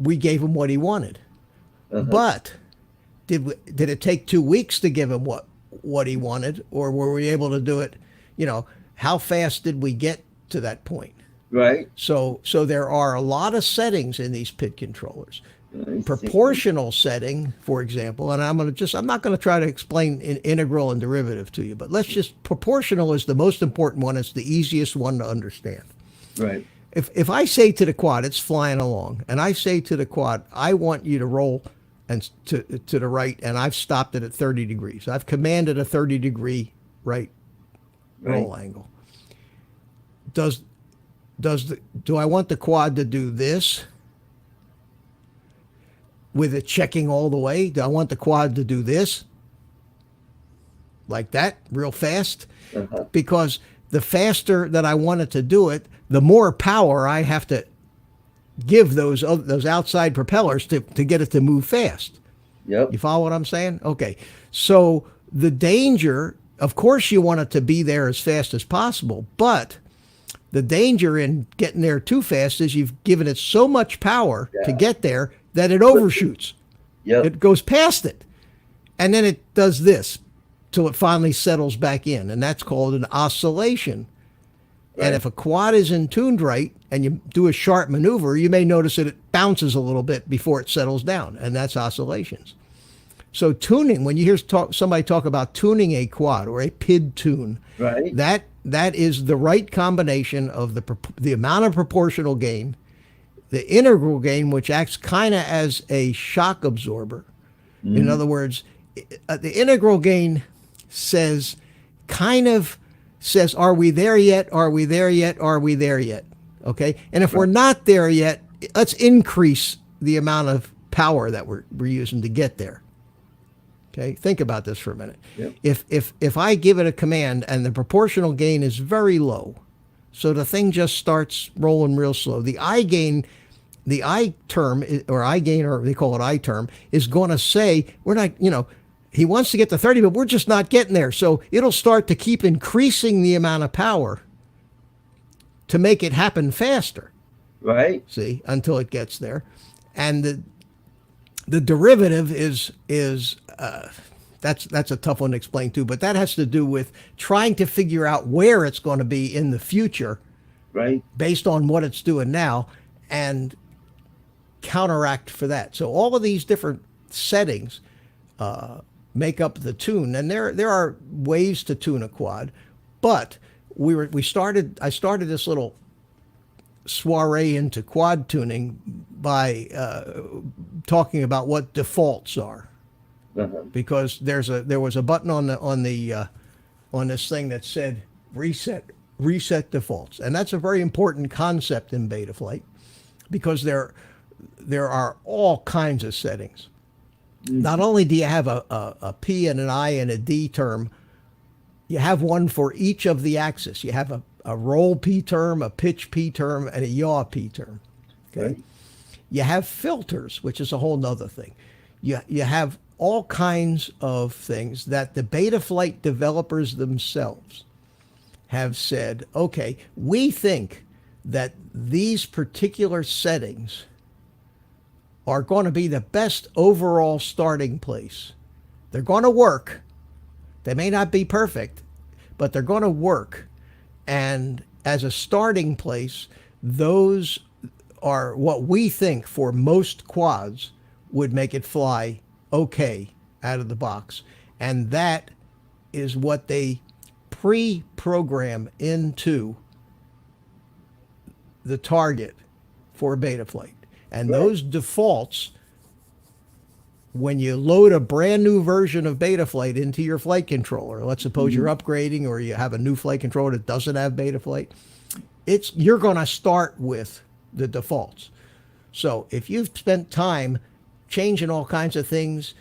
we gave him what he wanted. But did it take 2 weeks to give him what he wanted, or were we able to do it? How fast did we get to that point? Right. So there are a lot of settings in these PID controllers. Proportional setting, for example, and I'm not going to try to explain integral and derivative to you, but proportional is the most important one. It's the easiest one to understand. Right. If I say to the quad, it's flying along, and I say to the quad, I want you to roll and to the right, and I've stopped it at 30 degrees. I've commanded a 30-degree right roll angle. Do I want the quad to do this with it checking all the way? Do I want the quad to do this like that real fast? Because the faster that I want it to do it, the more power I have to give those outside propellers to get it to move fast. Yep. You follow what I'm saying? Okay. So the danger, of course you want it to be there as fast as possible, but the danger in getting there too fast is you've given it so much power to get there that it overshoots. Yep. It goes past it. And then it does this till it finally settles back in. And that's called an oscillation. Right. And if a quad isn't tuned right and you do a sharp maneuver, you may notice that it bounces a little bit before it settles down. And that's oscillations. So tuning, when you hear somebody talk about tuning a quad or a PID tune, right, that is the right combination of the amount of proportional gain, the integral gain, which acts kind of as a shock absorber. In other words, the integral gain says, are we there yet? Are we there yet? Are we there yet? Okay. And if we're not there yet, let's increase the amount of power that we're using to get there. Okay. Think about this for a minute. Yep. If I give it a command and the proportional gain is very low, so the thing just starts rolling real slow, the I gain the I term or I gain, or they call it I term, is going to say we're not, he wants to get to 30, but we're just not getting there. So it'll start to keep increasing the amount of power to make it happen faster. Right. See, until it gets there. And the derivative is that's a tough one to explain too, but that has to do with trying to figure out where it's going to be in the future, Right. based on what it's doing now, and counteract for that. So all of these different settings make up the tune, and there are ways to tune a quad, but I started this little soiree into quad tuning by talking about what defaults are, because there was a button on this thing that said reset defaults, and that's a very important concept in Betaflight, because there are all kinds of settings. Not only do you have a P and an I and a D term, you have one for each of the axis. You have a roll P term, a pitch P term, and a yaw P term. Okay. Right. You have filters, which is a whole nother thing. You have all kinds of things that the Betaflight developers themselves have said, okay, we think that these particular settings are going to be the best overall starting place. They're going to work. They may not be perfect, but they're going to work. And as a starting place, those are what we think for most quads would make it fly okay out of the box. And that is what they pre-program into the target for Betaflight. And those defaults, when you load a brand new version of Betaflight into your flight controller, let's suppose you're upgrading or you have a new flight controller that doesn't have Betaflight, you're going to start with the defaults. So if you've spent time changing all kinds of things,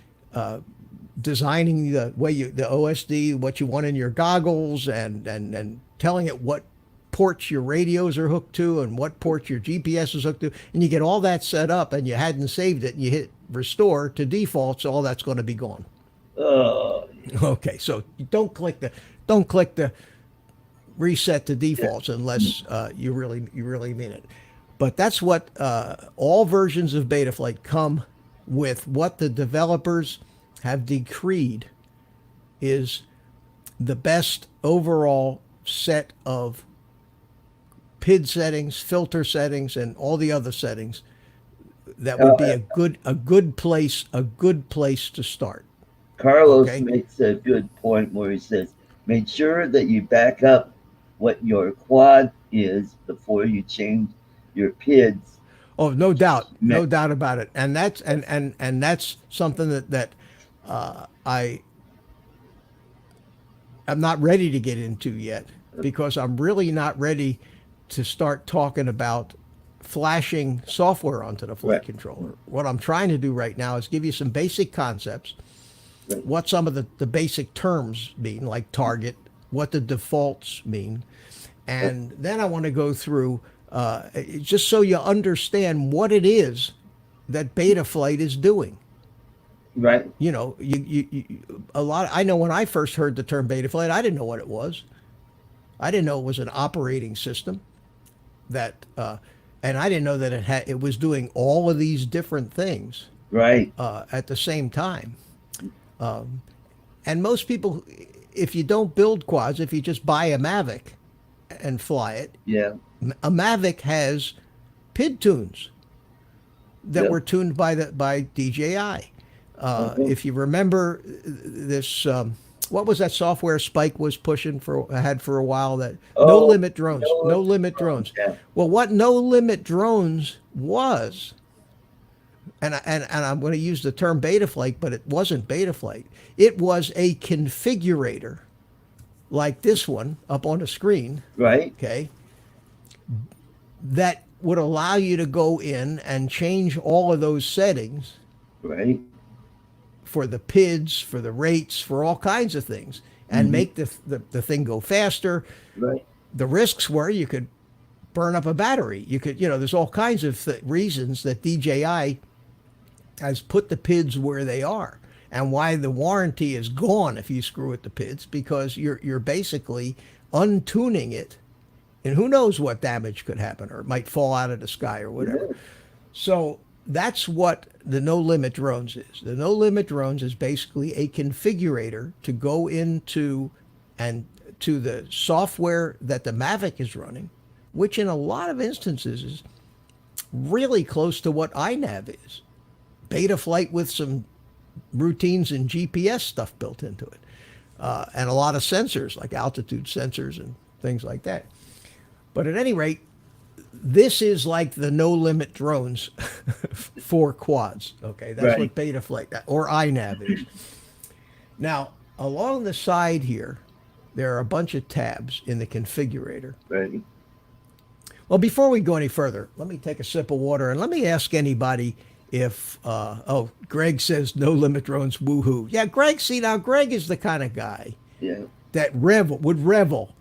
designing the OSD, what you want in your goggles, and telling it what ports your radios are hooked to and what ports your GPS is hooked to, and you get all that set up and you hadn't saved it, and you hit restore to defaults, all that's going to be gone. Okay, so don't click the reset to defaults unless you really mean it. But that's what all versions of Betaflight come with. What the developers have decreed is the best overall set of PID settings, filter settings, and all the other settings that would be a good place to start. Carlos makes a good point where he says, make sure that you back up what your quad is before you change your PIDs. Oh, no doubt about it. And that's and that's something that I'm not ready to get into yet, because I'm really not ready to start talking about flashing software onto the flight controller. What I'm trying to do right now is give you some basic concepts, what some of the basic terms mean, like target, what the defaults mean, and then I want to go through just so you understand what it is that Betaflight is doing. Right. You a lot. I know when I first heard the term Betaflight, I didn't know what it was. I didn't know it was an operating system that, and I didn't know that it was doing all of these different things at the same time. And most people, if you don't build quads, if you just buy a Mavic and fly it, a Mavic has PID tunes that were tuned by DJI. If you remember this, what was that software Spike was pushing had for a while, that No Limit Drones. No Limit Drones. Yeah. Well, what No Limit Drones was, and I'm going to use the term Betaflight, but it wasn't Betaflight. It was a configurator like this one up on the screen. Right. Okay. That would allow you to go in and change all of those settings. Right. For the PIDs, for the rates, for all kinds of things, and make the thing go faster. Right. The risks were you could burn up a battery. You could, there's all kinds of reasons that DJI has put the PIDs where they are, and why the warranty is gone if you screw with the PIDs, because you're basically untuning it, and who knows what damage could happen, or it might fall out of the sky or whatever. Yeah. So that's what the No Limit Drones is. The No Limit Drones is basically a configurator to go into and to the software that the Mavic is running, which in a lot of instances is really close to what INAV is. Betaflight with some routines and GPS stuff built into it, and a lot of sensors like altitude sensors and things like that. But at any rate, this is like the No Limit Drones for quads. Okay, that's Right. what Betaflight or INAV is. Now, along the side here, there are a bunch of tabs in the configurator. Right. Well, before we go any further, let me take a sip of water and let me ask anybody if, Greg says No Limit Drones, woohoo. Yeah, Greg, now Greg is the kind of guy Yeah. that would revel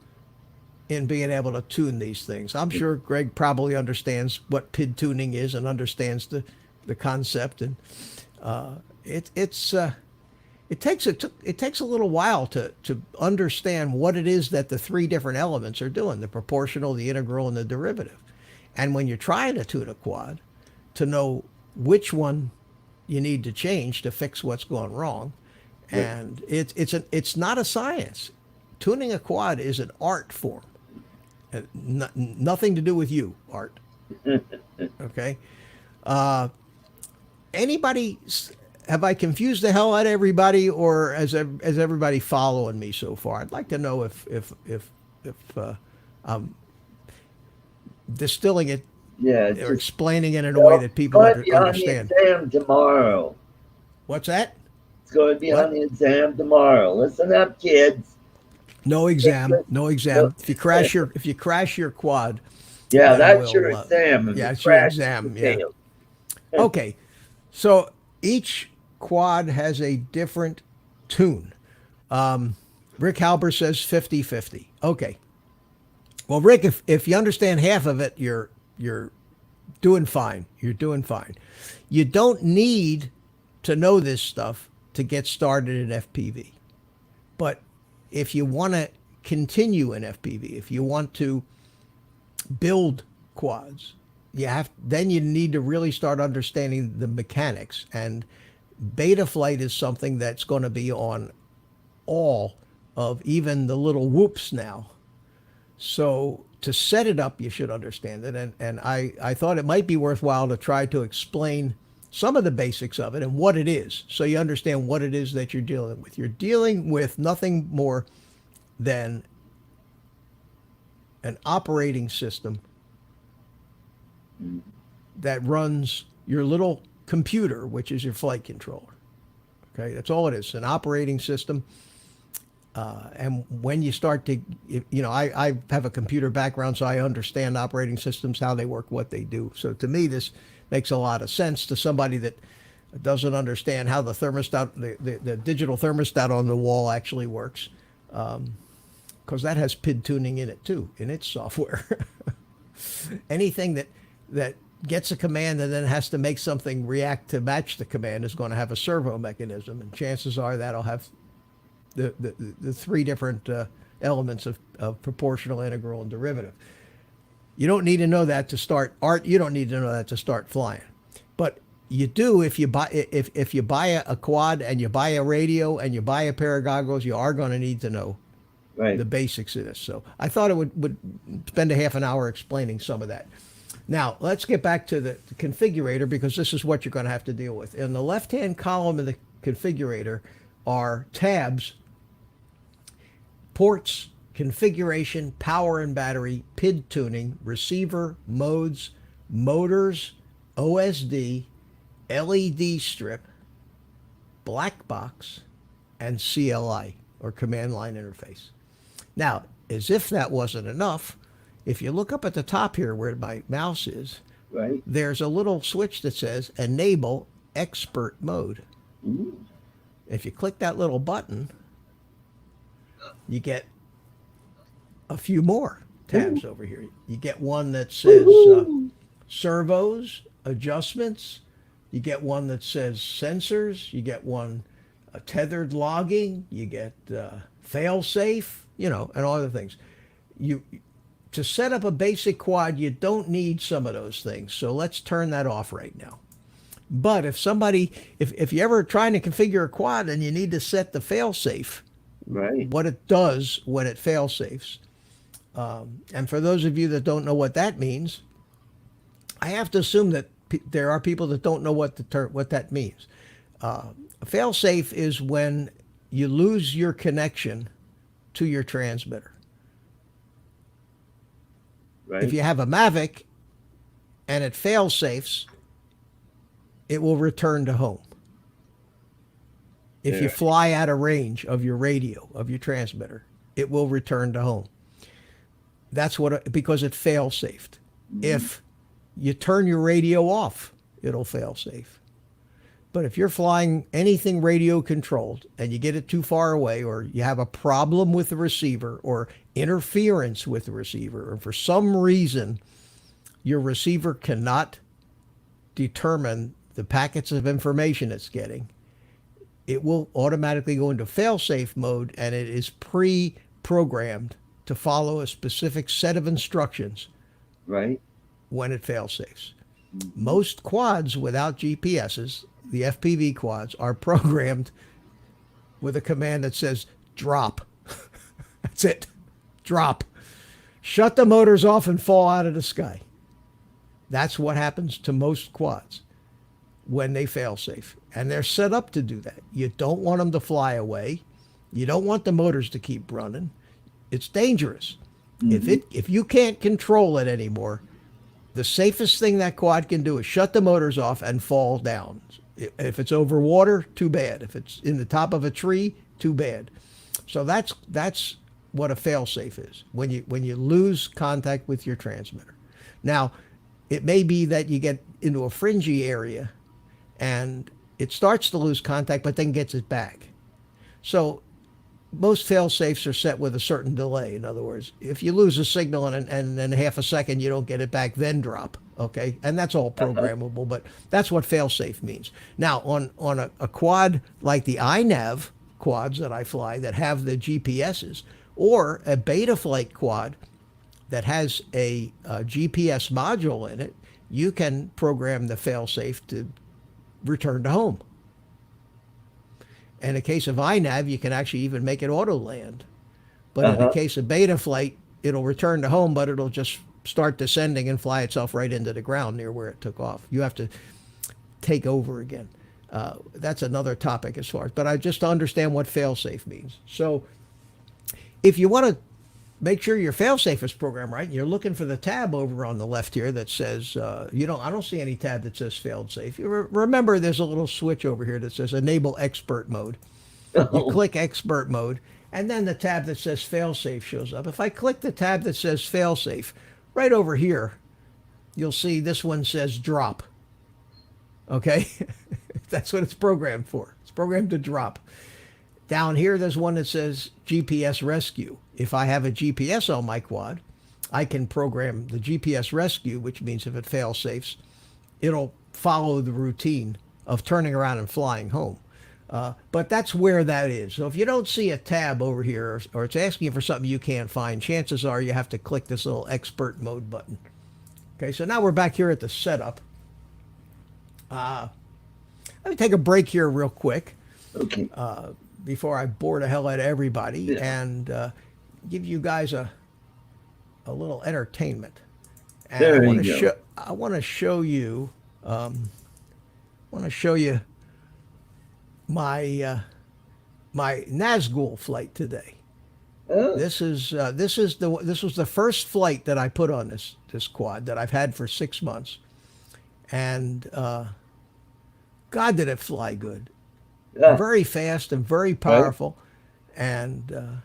in being able to tune these things. I'm sure Greg probably understands what PID tuning is and understands the concept, and it takes a little while to understand what it is that the three different elements are doing: the proportional, the integral, and the derivative. And when you're trying to tune a quad, to know which one you need to change to fix what's going wrong, and it's not a science. Tuning a quad is an art form. Nothing to do with you, Art. Okay. Anybody? Have I confused the hell out of everybody, or is everybody following me so far? I'd like to know if I'm distilling it, Yeah. or explaining it in a way that people understand. On the exam tomorrow. What's that? It's going to be What? on the exam tomorrow. Listen up, kids. No exam. No exam. If you crash your quad, Yeah, then that's your we'll, exam. If yeah, you it's your crash, exam. you Yeah. fail. Okay. So each quad has a different tune. Rick Halber says 50-50. Okay. Well, Rick, if you understand half of it, you're doing fine. You're doing fine. You don't need to know this stuff to get started in FPV. But if you want to continue in FPV, if you want to build quads, then you need to really start understanding the mechanics. And Betaflight is something that's going to be on all of even the little whoops now. So to set it up, you should understand it. And I thought it might be worthwhile to try to explain some of the basics of it and what it is, so you understand what it is that you're dealing with. You're dealing with nothing more than an operating system that runs your little computer, which is your flight controller. Okay, that's all it is, an operating system. And when you start to, I have a computer background, so I understand operating systems, how they work, what they do. So to me, this makes a lot of sense. To somebody that doesn't understand how the thermostat, the digital thermostat on the wall actually works, because that has PID tuning in it too, in its software. Anything that gets a command and then has to make something react to match the command is going to have a servo mechanism, and chances are that'll have the three different elements of proportional, integral, and derivative. You don't need to know that to start art. You don't need to know that to start flying, but you do if you buy a quad and you buy a radio and you buy a pair of goggles. You are going to need to know the basics of this. So I thought it would spend a half an hour explaining some of that. Now let's get back to the configurator, because this is what you're going to have to deal with. In the left-hand column of the configurator are tabs: ports, configuration, power and battery, PID tuning, receiver, modes, motors, OSD, LED strip, black box, and CLI, or command line interface. Now, as if that wasn't enough, if you look up at the top here where my mouse is, there's a little switch that says enable expert mode. Ooh. If you click that little button, you get a few more tabs over here. You get one that says servos, adjustments. You get one that says sensors. You get one tethered logging. You get fail safe, and all other things. To set up a basic quad, you don't need some of those things. So let's turn that off right now. But if you're ever trying to configure a quad and you need to set the fail safe, Right. what it does when it fail safes. And for those of you that don't know what that means, I have to assume that there are people that don't know what that means. A fail safe is when you lose your connection to your transmitter. Right. If you have a Mavic and it fail safes, it will return to home. If you fly out of range of your radio, of your transmitter, it will return to home. That's because it fail safed. If you turn your radio off, it'll fail safe. But if you're flying anything radio controlled and you get it too far away, or you have a problem with the receiver or interference with the receiver, or for some reason your receiver cannot determine the packets of information it's getting, it will automatically go into fail-safe mode, and it is pre-programmed to follow a specific set of instructions Right. when it fail-safes. Most quads without GPSs, the FPV quads, are programmed with a command that says drop. That's it. Drop. Shut the motors off and fall out of the sky. That's what happens to most quads when they fail safe. And they're set up to do that. You don't want them to fly away. You don't want the motors to keep running. It's dangerous. If you can't control it anymore, the safest thing that quad can do is shut the motors off and fall down. If it's over water, too bad. If it's in the top of a tree, too bad. So that's what a fail-safe is, when you lose contact with your transmitter. Now, it may be that you get into a fringy area and it starts to lose contact, but then gets it back. So most fail-safes are set with a certain delay. In other words, if you lose a signal and in half a second you don't get it back, then drop. Okay, and that's all programmable, but that's what fail-safe means. Now, on a quad like the INAV quads that I fly that have the GPSs, or a Betaflight quad that has a GPS module in it, you can program the fail-safe to return to home. In the case of INAV, you can actually even make it auto land. But in the case of Betaflight, it'll return to home, but it'll just start descending and fly itself right into the ground near where it took off. You have to take over again. That's another topic as far as, but I just understand what fail-safe means. So if you want to make sure your fail-safe is programmed right, and you're looking for the tab over on the left here that says, I don't see any tab that says failed safe. You remember there's a little switch over here that says enable expert mode. You click expert mode, and then the tab that says fail-safe shows up. If I click the tab that says fail-safe, right over here, you'll see this one says drop. Okay? That's what it's programmed for. It's programmed to drop. Down here, there's one that says GPS rescue. If I have a GPS on my quad, I can program the GPS rescue, which means if it fail safes, it'll follow the routine of turning around and flying home. But that's where that is. So if you don't see a tab over here, or it's asking you for something you can't find, chances are you have to click this little expert mode button. Okay, so now we're back here at the setup. Let me take a break here real quick. Okay. Before I bore the hell out of everybody, and give you guys a little entertainment. And There I want you to go. I want to show you. My my Nazgul flight today. Oh, This was the first flight that I put on this quad that I've had for 6 months, and God, did it fly good! yeah. Very fast and very powerful, and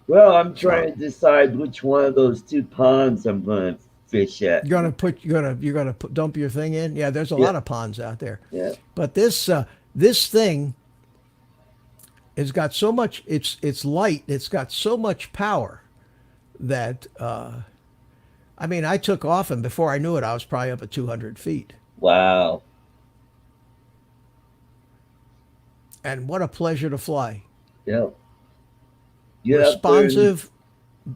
Well, I'm trying to decide which one of those two ponds I'm going to fish at. you're gonna dump your thing in. Yeah, there's a lot of ponds out there, Yeah. but this thing it's got so much. It's light. It's got so much power that I mean, I took off, and before I knew it, I was probably up at 200 feet. Wow. And what a pleasure to fly. Yep. Get up there Responsive,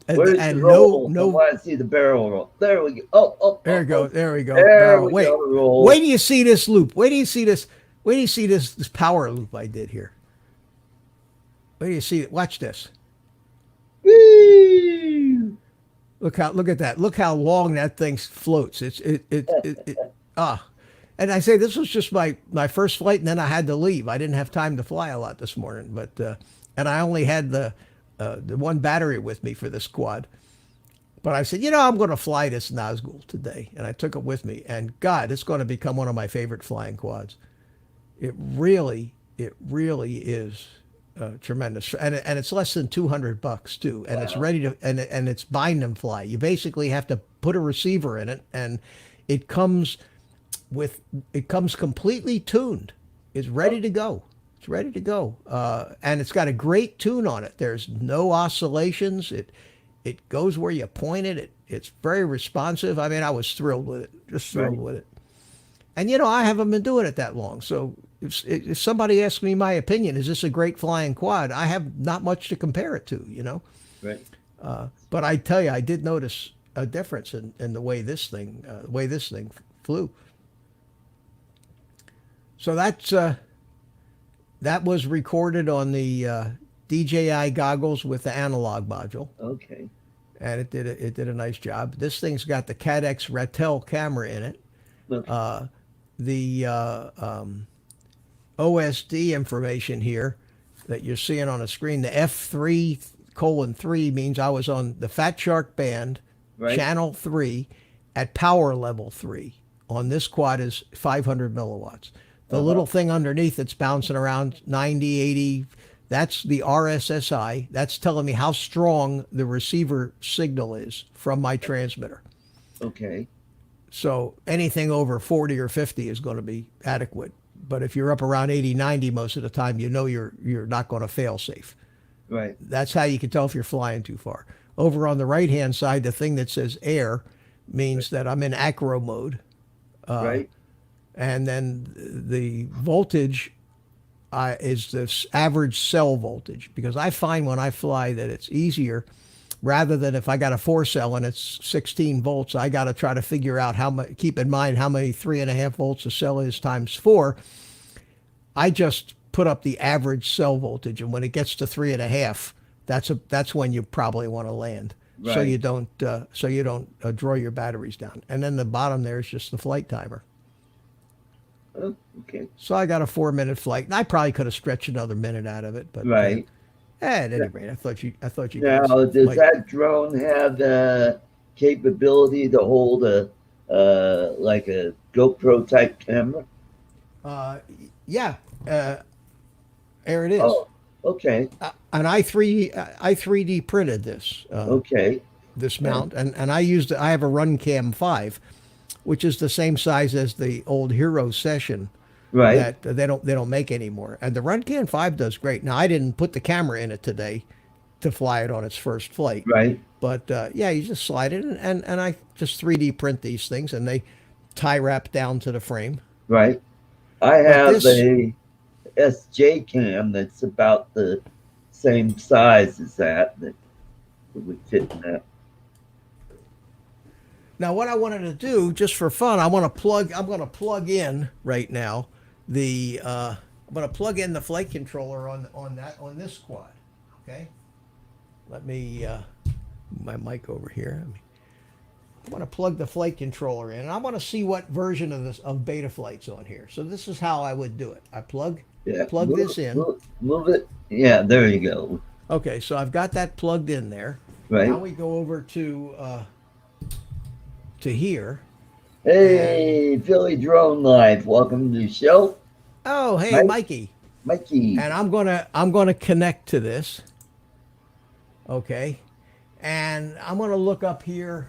where's and the no roll? I no. want to see the barrel roll. There we go. Oh, oh, There oh, we go. oh. There we go. There Barrel. we Wait. go. Roll. Wait till you see this loop. Wait till you see this. Wait till you see this power loop I did here. Wait till you see it. Watch this. Whee! Look at that. Look how long that thing floats. And I say this was just my first flight, and then I had to leave. I didn't have time to fly a lot this morning, but and I only had the one battery with me for this quad. But I said, I'm going to fly this Nazgul today, and I took it with me. And God, it's going to become one of my favorite flying quads. It really is tremendous, and it's less than $200 too, and it's ready to and it's bind and fly. You basically have to put a receiver in it, and it comes completely tuned. It's ready to go. It's ready to go, and it's got a great tune on it. There's no oscillations. It goes where you point it. It's very responsive. I mean, I was thrilled with it, just thrilled with it. And I haven't been doing it that long, so if somebody asks me my opinion, is this a great flying quad? I have not much to compare it to, Right. But I tell you, I did notice a difference in the way this thing flew. So that was recorded on the DJI goggles with the analog module, Okay. and it did a nice job. This thing's got the CADX Ratel camera in it. Okay. The OSD information here that you're seeing on the screen, the F3:3 means I was on the Fat Shark band, Right. channel 3 at power level 3. On this quad is 500 milliwatts. The little thing underneath that's bouncing around 90, 80, that's the RSSI. That's telling me how strong the receiver signal is from my transmitter. Okay. So anything over 40 or 50 is going to be adequate. But if you're up around 80, 90 most of the time, you're not going to fail safe. Right. That's how you can tell if you're flying too far. Over on the right-hand side, the thing that says air means that I'm in acro mode. Right. And then the voltage is this average cell voltage, because I find when I fly that it's easier, rather than if I got a 4 cell and it's 16 volts, I got to try to figure out keep in mind how many 3.5 volts a cell is times 4. I just put up the average cell voltage, and when it gets to 3.5, that's when you probably want to land. Right. So you don't draw your batteries down. And then the bottom there is just the flight timer. Oh, okay. So I got a 4-minute flight, and I probably could have stretched another minute out of it, but Right. at any rate, I thought you Now, guys does might- that drone have the capability to hold like a GoPro type camera? Yeah, there it is. Oh, okay. And I 3D printed this Okay. this mount, and I have a Runcam 5, which is the same size as the old Hero Session Right. that they don't make anymore. And the Runcam 5 does great. Now, I didn't put the camera in it today to fly it on its first flight. Right. But yeah, you just slide it, and I just 3D print these things, and they tie wrap down to the frame. Right. I have this- a SJ cam that's about the same size as that would fit in that. Now, what I wanted to do, just for fun, I'm going to plug in right now I'm going to plug in the flight controller on this quad. Okay. Let me move my mic over here. I want to plug the flight controller in, and I want to see what version of Betaflight's on here. So this is how I would do it. I plug this in. Move it. Yeah, there you go. Okay, so I've got that plugged in there. Right. Now we go over to here. Hey, Philly Drone Life. Welcome to the show. Oh, hey, Right. Mikey. Mikey. And I'm gonna connect to this. Okay. And I'm gonna look up here.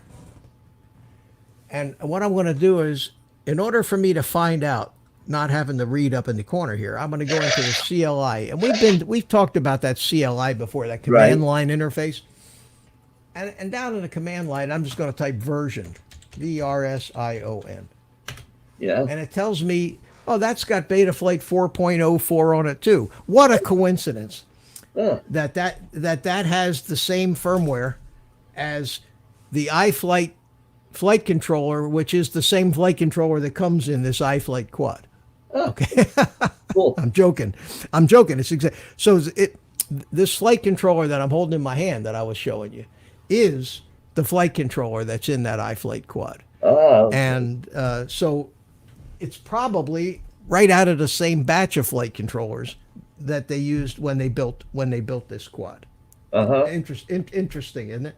And what I'm gonna do is, in order for me to find out, not having to read up in the corner here, I'm going to go into the CLI, and we've talked about that CLI before, that command line interface. And down in the command line, I'm just going to type version, VRSION. Yeah. And it tells me, oh, that's got Betaflight 4.04 on it too. What a coincidence that has the same firmware as the iFlight flight controller, which is the same flight controller that comes in this iFlight quad. Okay. Cool. I'm joking. It's so this flight controller that I'm holding in my hand that I was showing you is the flight controller that's in that iFlight quad. Oh. Okay. And so it's probably right out of the same batch of flight controllers that they used when they built this quad. Interesting, isn't it?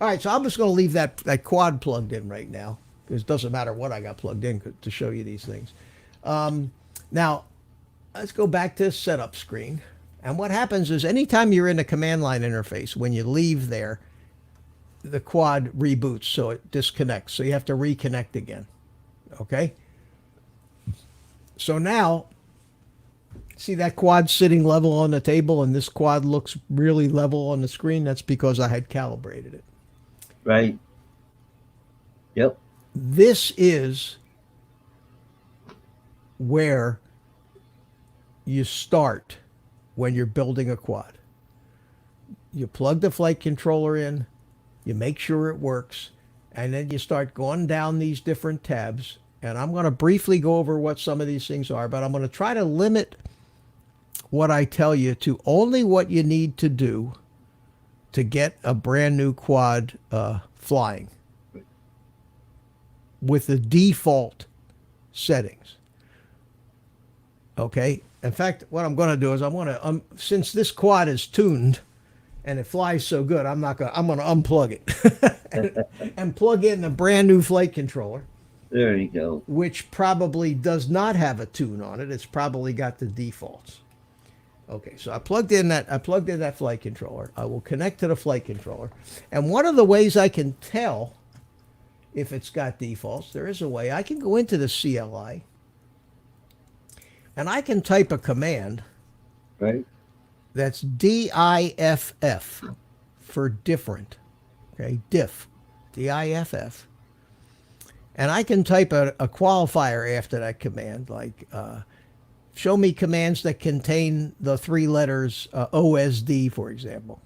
All right, so I'm just going to leave that quad plugged in right now, because it doesn't matter what I got plugged in to show you these things. Now, let's go back to the setup screen. And what happens is anytime you're in the command line interface, when you leave there, the quad reboots, so it disconnects. So you have to reconnect again. Okay? So now, see that quad sitting level on the table, and this quad looks really level on the screen? That's because I had calibrated it. Right. Yep. This is where you start when you're building a quad. You plug the flight controller in, you make sure it works, and then you start going down these different tabs. And I'm going to briefly go over what some of these things are, but I'm going to try to limit what I tell you to only what you need to do to get a brand new quad flying with the default settings. Okay. In fact, what I'm going to do is I'm going to, since this quad is tuned and it flies so good, I'm going to unplug it and plug in a brand new flight controller. There you go. Which probably does not have a tune on it. It's probably got the defaults. Okay, so I plugged in that flight controller. I will connect to the flight controller. And one of the ways I can tell if it's got defaults, there is a way. I can go into the CLI and I can type a command. Right. That's DIFF for different. Okay, diff. DIFF. And I can type a qualifier after that command, like show me commands that contain the three letters OSD, for example,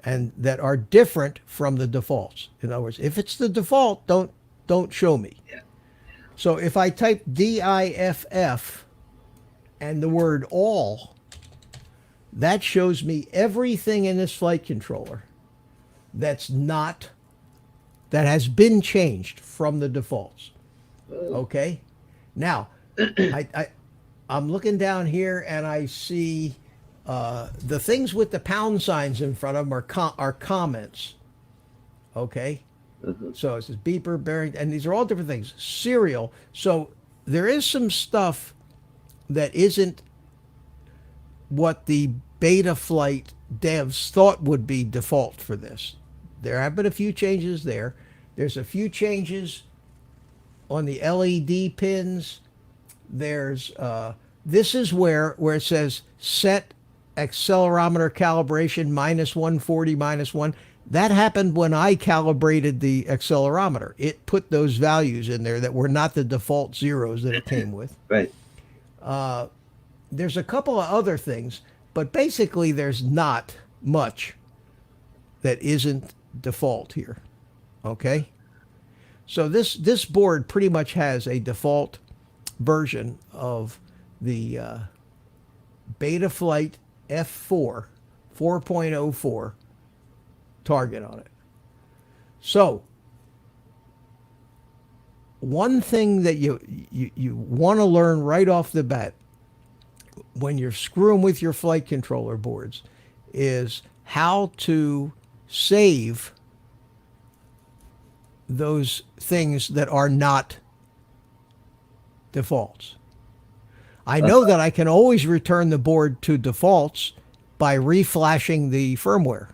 and that are different from the defaults. In other words, if it's the default, don't show me. Yeah. So if I type DIFF and the word all, that shows me everything in this flight controller that has been changed from the defaults. Okay? Now, I'm looking down here and I see the things with the pound signs in front of them are comments. Okay? So it says beeper, bearing, and these are all different things. Serial. So there is some stuff that isn't what the Betaflight devs thought would be default for this. There have been a few changes there. There's a few changes on the LED pins. There's this is where it says set accelerometer calibration -140 -1. That happened when I calibrated the accelerometer. It put those values in there that were not the default zeros that it came with. Right. There's a couple of other things, but basically there's not much that isn't default here. Okay? So this board pretty much has a default version of the Betaflight F4 4.04 target on it. So one thing that you want to learn right off the bat when you're screwing with your flight controller boards is how to save those things that are not defaults. I know that I can always return the board to defaults by reflashing the firmware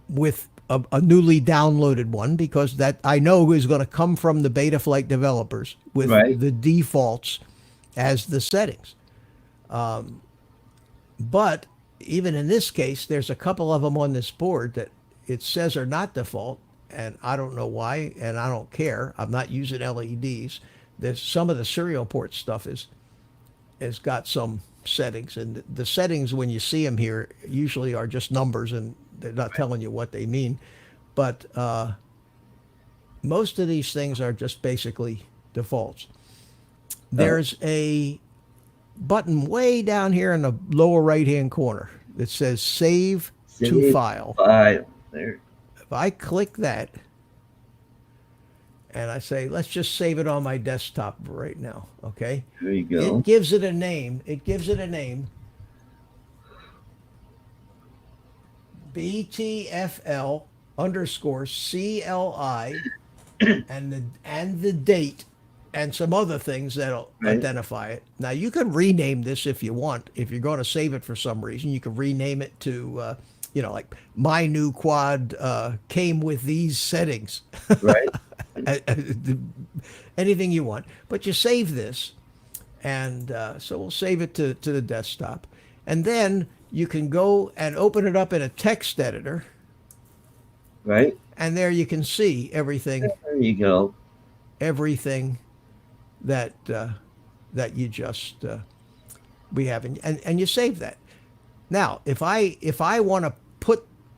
with a newly downloaded one because that I know is going to come from the Betaflight developers with Right. the defaults as the settings. But even in this case, there's a couple of them on this board that it says are not default, and I don't know why, and I don't care. I'm not using LEDs. There's some of the serial port stuff has got some settings, and the settings when you see them here usually are just numbers, and they're not telling you what they mean. But most of these things are just basically defaults. There's a button way down here in the lower right hand corner that says save to file. There. If I click that and I say, let's just save it on my desktop right now, okay? There you go. It gives it a name. It gives it a name. BTFL underscore CLI and the date and some other things that'll identify it. Now you can rename this if you want. If you're going to save it for some reason, you can rename it to like my new quad came with these settings. Right. Anything you want. But you save this, and so we'll save it to the desktop. And then you can go and open it up in a text editor. Right. And there you can see everything. There you go. Everything that you just we have, and you save that. Now, if I want to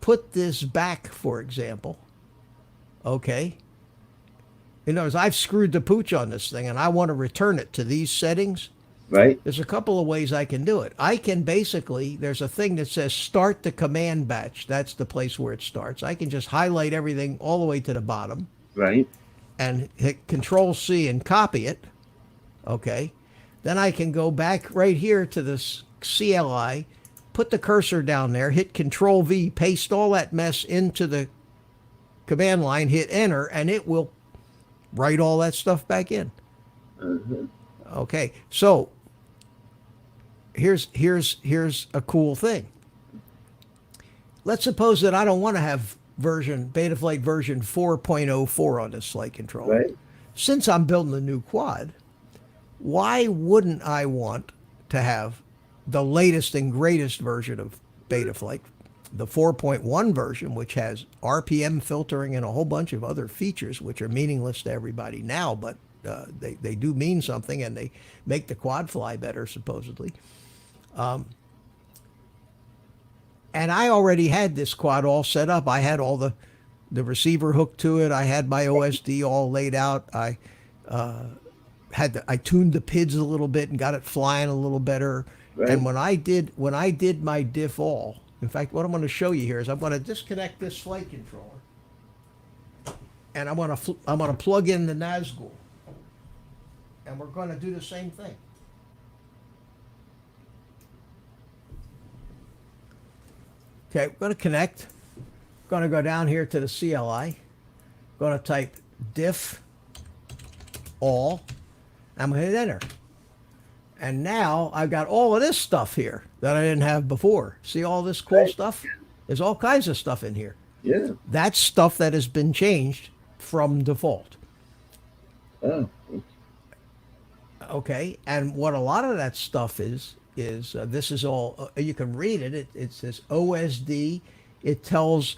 put this back, for example, okay. In other words, I've screwed the pooch on this thing, and I want to return it to these settings. Right. There's a couple of ways I can do it. I can basically, there's a thing that says start the command batch. That's the place where it starts. I can just highlight everything all the way to the bottom. Right. And hit Control C and copy it. Okay. Then I can go back right here to this CLI, put the cursor down there, hit Control V, paste all that mess into the command line, hit enter, and it will write all that stuff back in. Uh-huh. Okay. So here's a cool thing. Let's suppose that I don't want to have Betaflight version 4.04 on this flight controller. Right. Since I'm building a new quad, why wouldn't I want to have the latest and greatest version of Betaflight, the 4.1 version, which has RPM filtering and a whole bunch of other features which are meaningless to everybody now, but they do mean something, and they make the quad fly better, supposedly. And I already had this quad all set up. I had all the receiver hooked to it. I had my OSD all laid out. I tuned the PIDs a little bit and got it flying a little better. Right. And when I did my diff all, in fact, what I'm going to show you here is I'm going to disconnect this flight controller, and I'm going to plug in the Nazgul, and we're going to do the same thing. Okay, we're going to connect. Going to go down here to the CLI. Going to type diff all. I'm going to hit enter. And now I've got all of this stuff here that I didn't have before. See all this cool stuff? There's all kinds of stuff in here. Yeah. That's stuff that has been changed from default. Oh. Okay, and what a lot of that stuff is this is all, you can read it. It says OSD. It tells,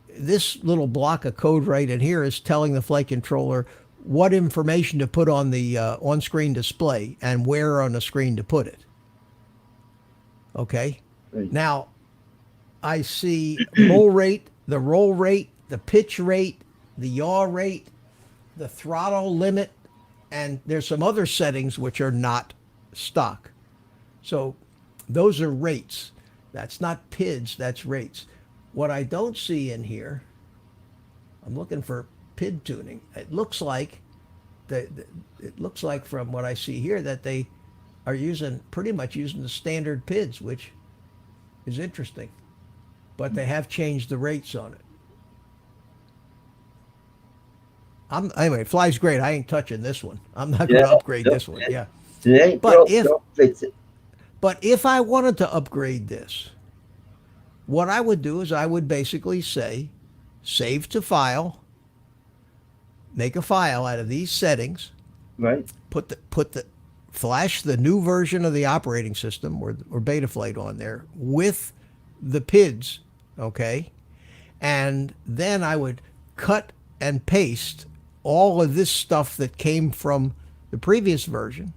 this little block of code right in here is telling the flight controller what information to put on the on-screen display and where on the screen to put it. Okay. Right. Now, I see roll rate, the pitch rate, the yaw rate, the throttle limit, and there's some other settings which are not stock. So those are rates. That's not PIDs, that's rates. What I don't see in here, I'm looking for PID tuning. It looks like from what I see here that they are pretty much using the standard PIDs, which is interesting. But they have changed the rates on it. Anyway, it flies great. I ain't touching this one. I'm not going to upgrade this one. Yeah. But don't fix it. But if I wanted to upgrade this, what I would do is I would basically say save to file, make a file out of these settings, Right. flash the new version of the operating system or Betaflight on there with the PIDs, okay? And then I would cut and paste all of this stuff that came from the previous version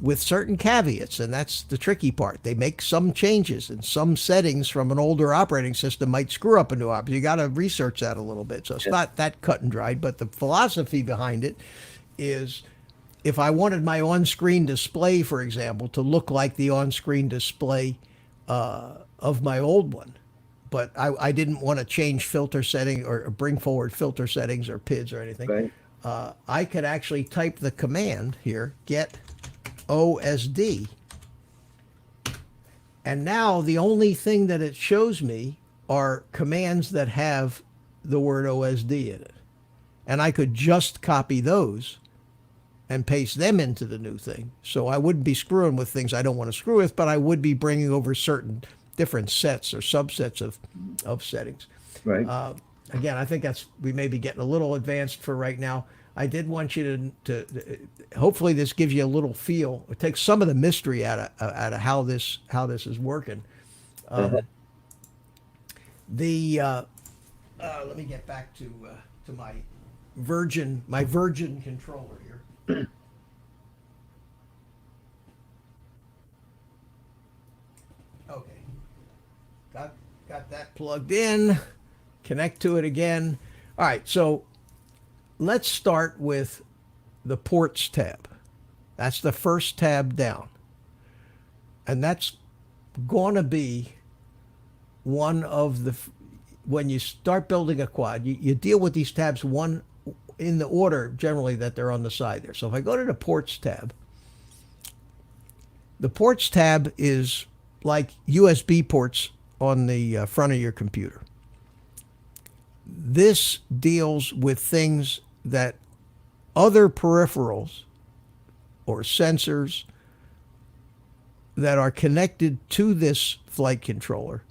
with certain caveats, and that's the tricky part. They make some changes, and some settings from an older operating system might screw up a new operating. You got to research that a little bit. So it's not that cut and dried, but the philosophy behind it is if I wanted my on-screen display, for example, to look like the on-screen display of my old one, but I didn't want to change filter setting or bring forward filter settings or PIDs or anything, Right. I could actually type the command here, get OSD. And now the only thing that it shows me are commands that have the word OSD in it. And I could just copy those and paste them into the new thing. So I wouldn't be screwing with things I don't want to screw with, but I would be bringing over certain different sets or subsets of settings. Right. Again, I think we may be getting a little advanced for right now. I did want you to hopefully this gives you a little feel. It takes some of the mystery out of how this is working. Let me get back to my Virgin controller here. Okay, got that plugged in. Connect to it again. All right, so let's start with the ports tab. That's the first tab down. And that's going to be one of the, when you start building a quad, you deal with these tabs one in the order generally that they're on the side there. So if I go to the ports tab, the ports tab is like USB ports on the front of your computer. This deals with things that other peripherals or sensors that are connected to this flight controller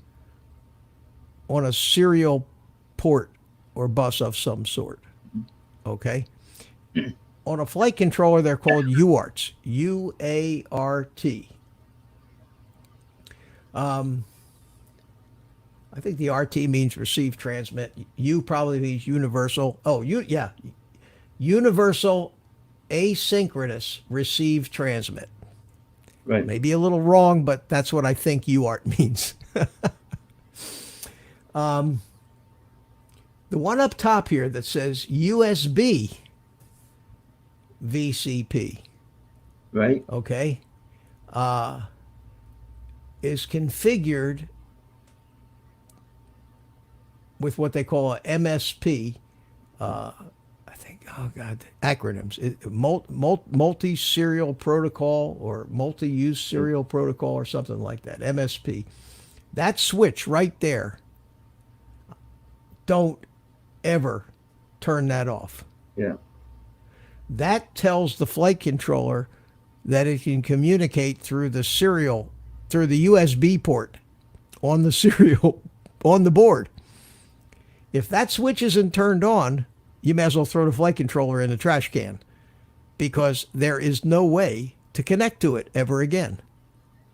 on a serial port or bus of some sort. Okay? On a flight controller, they're called UARTs. U-A-R-T. I think the RT means receive transmit. U probably means universal. Oh, universal asynchronous receive transmit. Right. Maybe a little wrong, but that's what I think UART means. The one up top here that says USB VCP, Right. okay, is configured with what they call a MSP. I think, oh God, acronyms. Multi-serial protocol or multi-use serial protocol or something like that, MSP. That switch right there, don't ever turn that off. Yeah. That tells the flight controller that it can communicate through the USB port on the serial on the board. If that switch isn't turned on, you may as well throw the flight controller in the trash can, because there is no way to connect to it ever again.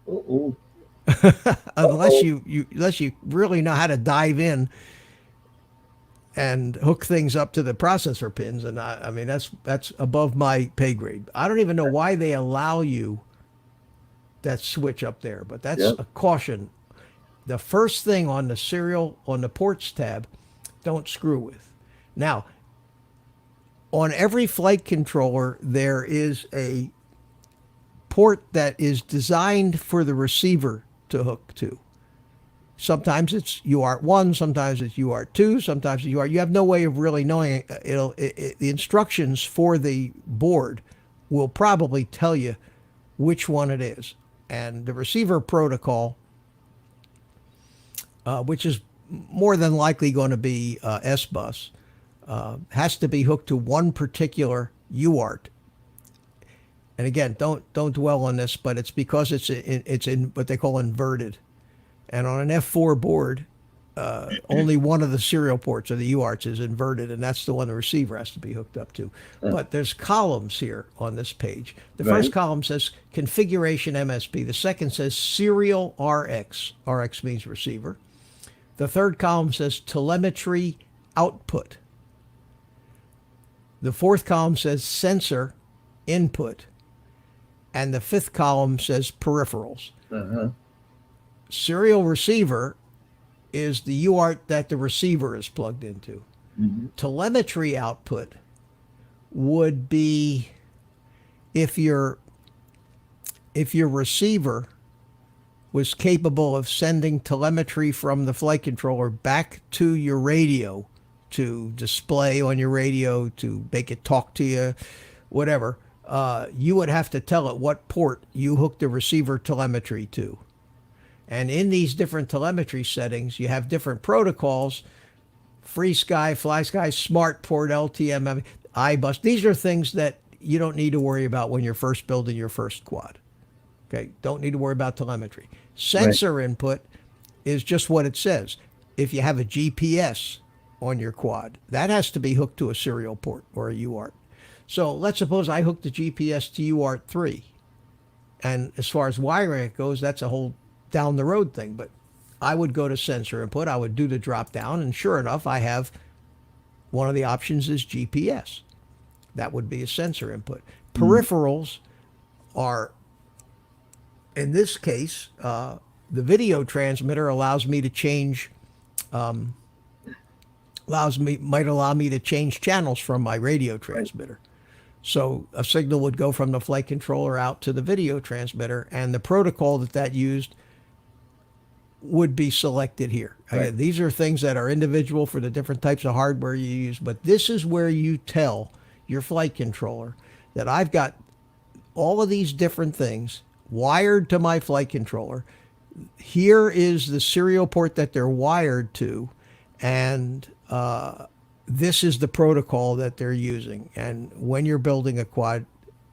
Uh-oh. Unless you really know how to dive in and hook things up to the processor pins, and I mean that's above my pay grade. I don't even know why they allow you that switch up there, but that's a caution. The first thing on the ports tab, don't screw with. Now, on every flight controller, there is a port that is designed for the receiver to hook to. Sometimes it's UART1, sometimes it's UART2, sometimes it's UART. You have no way of really knowing. The instructions for the board will probably tell you which one it is. And the receiver protocol, which is more than likely going to be S-Bus, has to be hooked to one particular UART. And again, don't dwell on this, but it's because it's in what they call inverted. And on an F4 board, only one of the serial ports of the UARTs is inverted, and that's the one the receiver has to be hooked up to. But there's columns here on this page. The first Right. column says configuration MSP. The second says serial RX. RX means receiver. The third column says telemetry output. The fourth column says sensor input. And the fifth column says peripherals. Uh-huh. Serial receiver is the UART that the receiver is plugged into. Mm-hmm. Telemetry output would be if your receiver was capable of sending telemetry from the flight controller back to your radio to display on your radio, to make it talk to you, whatever. You would have to tell it what port you hook the receiver telemetry to. And in these different telemetry settings, you have different protocols: Free Sky, Fly Sky, Smart Port, LTM, iBus. These are things that you don't need to worry about when you're first building your first quad. Okay, don't need to worry about telemetry. Sensor input is just what it says. If you have a GPS on your quad, that has to be hooked to a serial port or a UART. So let's suppose I hook the GPS to UART 3. And as far as wiring it goes, that's a whole down the road thing. But I would go to sensor input. I would do the drop down. And sure enough, I have one of the options is GPS. That would be a sensor input. Peripherals are, in this case, the video transmitter allows me to change, might allow me to change channels from my radio transmitter. So a signal would go from the flight controller out to the video transmitter, and the protocol that used would be selected here. Right. Again, these are things that are individual for the different types of hardware you use, but this is where you tell your flight controller that I've got all of these different things wired to my flight controller. Here is the serial port that they're wired to, and this is the protocol that they're using. And when you're building a quad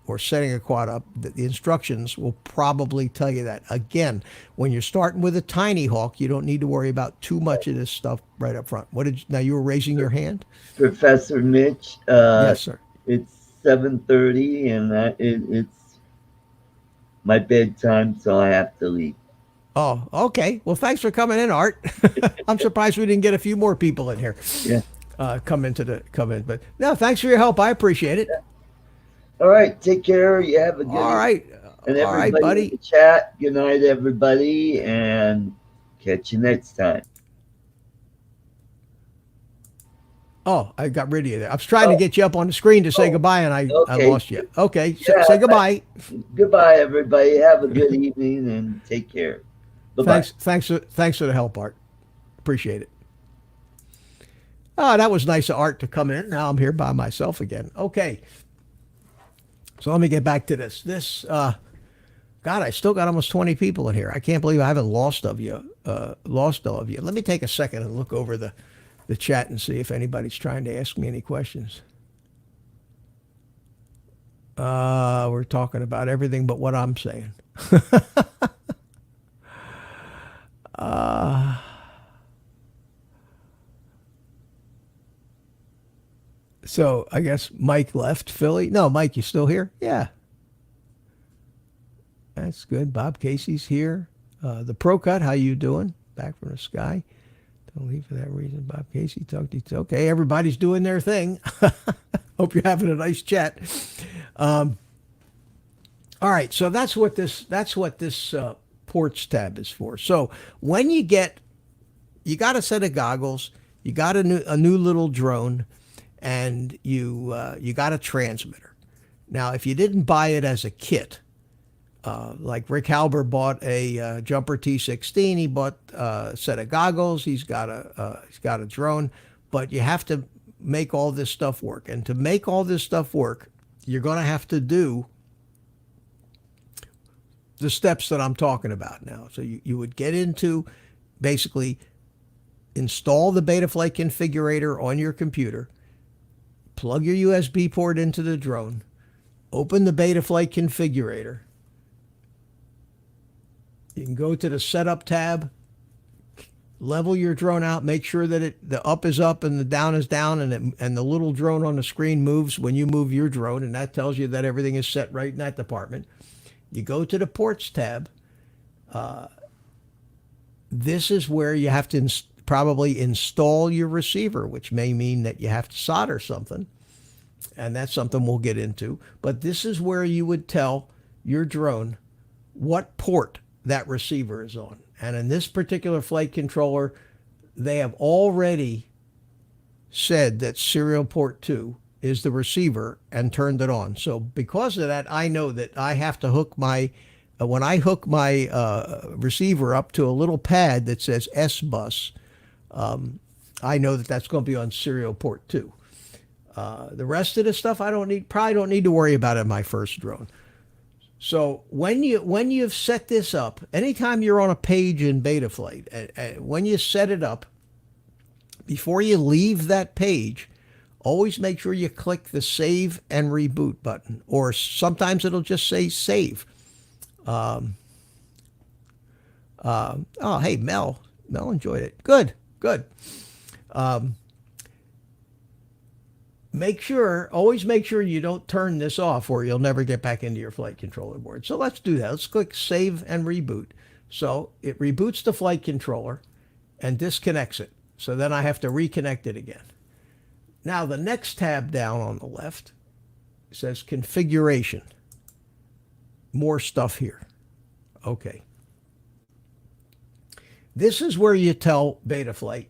or setting a quad up, the instructions will probably tell you that. Again, when you're starting with a Tinyhawk, you don't need to worry about too much of this stuff right up front. Now you were raising your hand? Professor Mitch, Yes, sir. it's 7:30 and it's my bedtime, so I have to leave. Oh, okay. Well, thanks for coming in, Art. I'm surprised we didn't get a few more people in here. Yeah. Come in. But no, thanks for your help. I appreciate it. All right, take care. You have a good All right. And All right, everybody buddy. in the chat, good night, everybody, and catch you next time. Oh, I got rid of you there. I was trying to get you up on the screen to say goodbye, and I Okay. lost you. Okay, Yeah, say goodbye. Goodbye, everybody. Have a good evening and take care. Bye-bye. Thanks for the help, Art. Appreciate it. Oh, that was nice of Art to come in. Now I'm here by myself again. Okay. So let me get back to this. God, I still got almost 20 people in here. I can't believe I haven't lost all of you. Let me take a second and look over the chat and see if anybody's trying to ask me any questions. We're talking about everything but what I'm saying. So I guess Mike left Philly. No, Mike, you still here? Yeah. That's good. Bob Casey's here. The Pro Cut, how you doing? Back from the sky. Don't leave for that reason. Bob Casey talked to you. Okay, everybody's doing their thing. Hope you're having a nice chat. All right, so that's what this ports tab is for. So when you got a set of goggles, you got a new little drone, and you got a transmitter. Now, if you didn't buy it as a kit, like Rick Halber bought a Jumper T16, he bought a set of goggles, he's got a drone, but you have to make all this stuff work. And to make all this stuff work, you're going to have to do the steps that I'm talking about now. So you would get into, basically install the Betaflight configurator on your computer, plug your USB port into the drone, open the Betaflight configurator. You can go to the setup tab, level your drone out. Make sure that the up is up and the down is down, and the little drone on the screen moves when you move your drone, and that tells you that everything is set right in that department. You go to the ports tab. This is where you have to probably install your receiver, which may mean that you have to solder something, and that's something we'll get into. But this is where you would tell your drone what port that receiver is on. And in this particular flight controller, they have already said that serial port 2 is the receiver and turned it on. So because of that, I know that I have to hook my when I hook my receiver up to a little pad that says S-Bus, I know that that's going to be on serial port 2. The rest of the stuff probably don't need to worry about in my first drone. So when you've set this up, anytime you're on a page in Betaflight, when you set it up, before you leave that page, always make sure you click the save and reboot button, or sometimes it'll just say save. Oh, hey, Mel enjoyed it. Good. Always make sure you don't turn this off, or you'll never get back into your flight controller board. So let's do that. Let's click save and reboot. So it reboots the flight controller and disconnects it. So then I have to reconnect it again. Now the next tab down on the left says configuration. More stuff here. Okay. This is where you tell Betaflight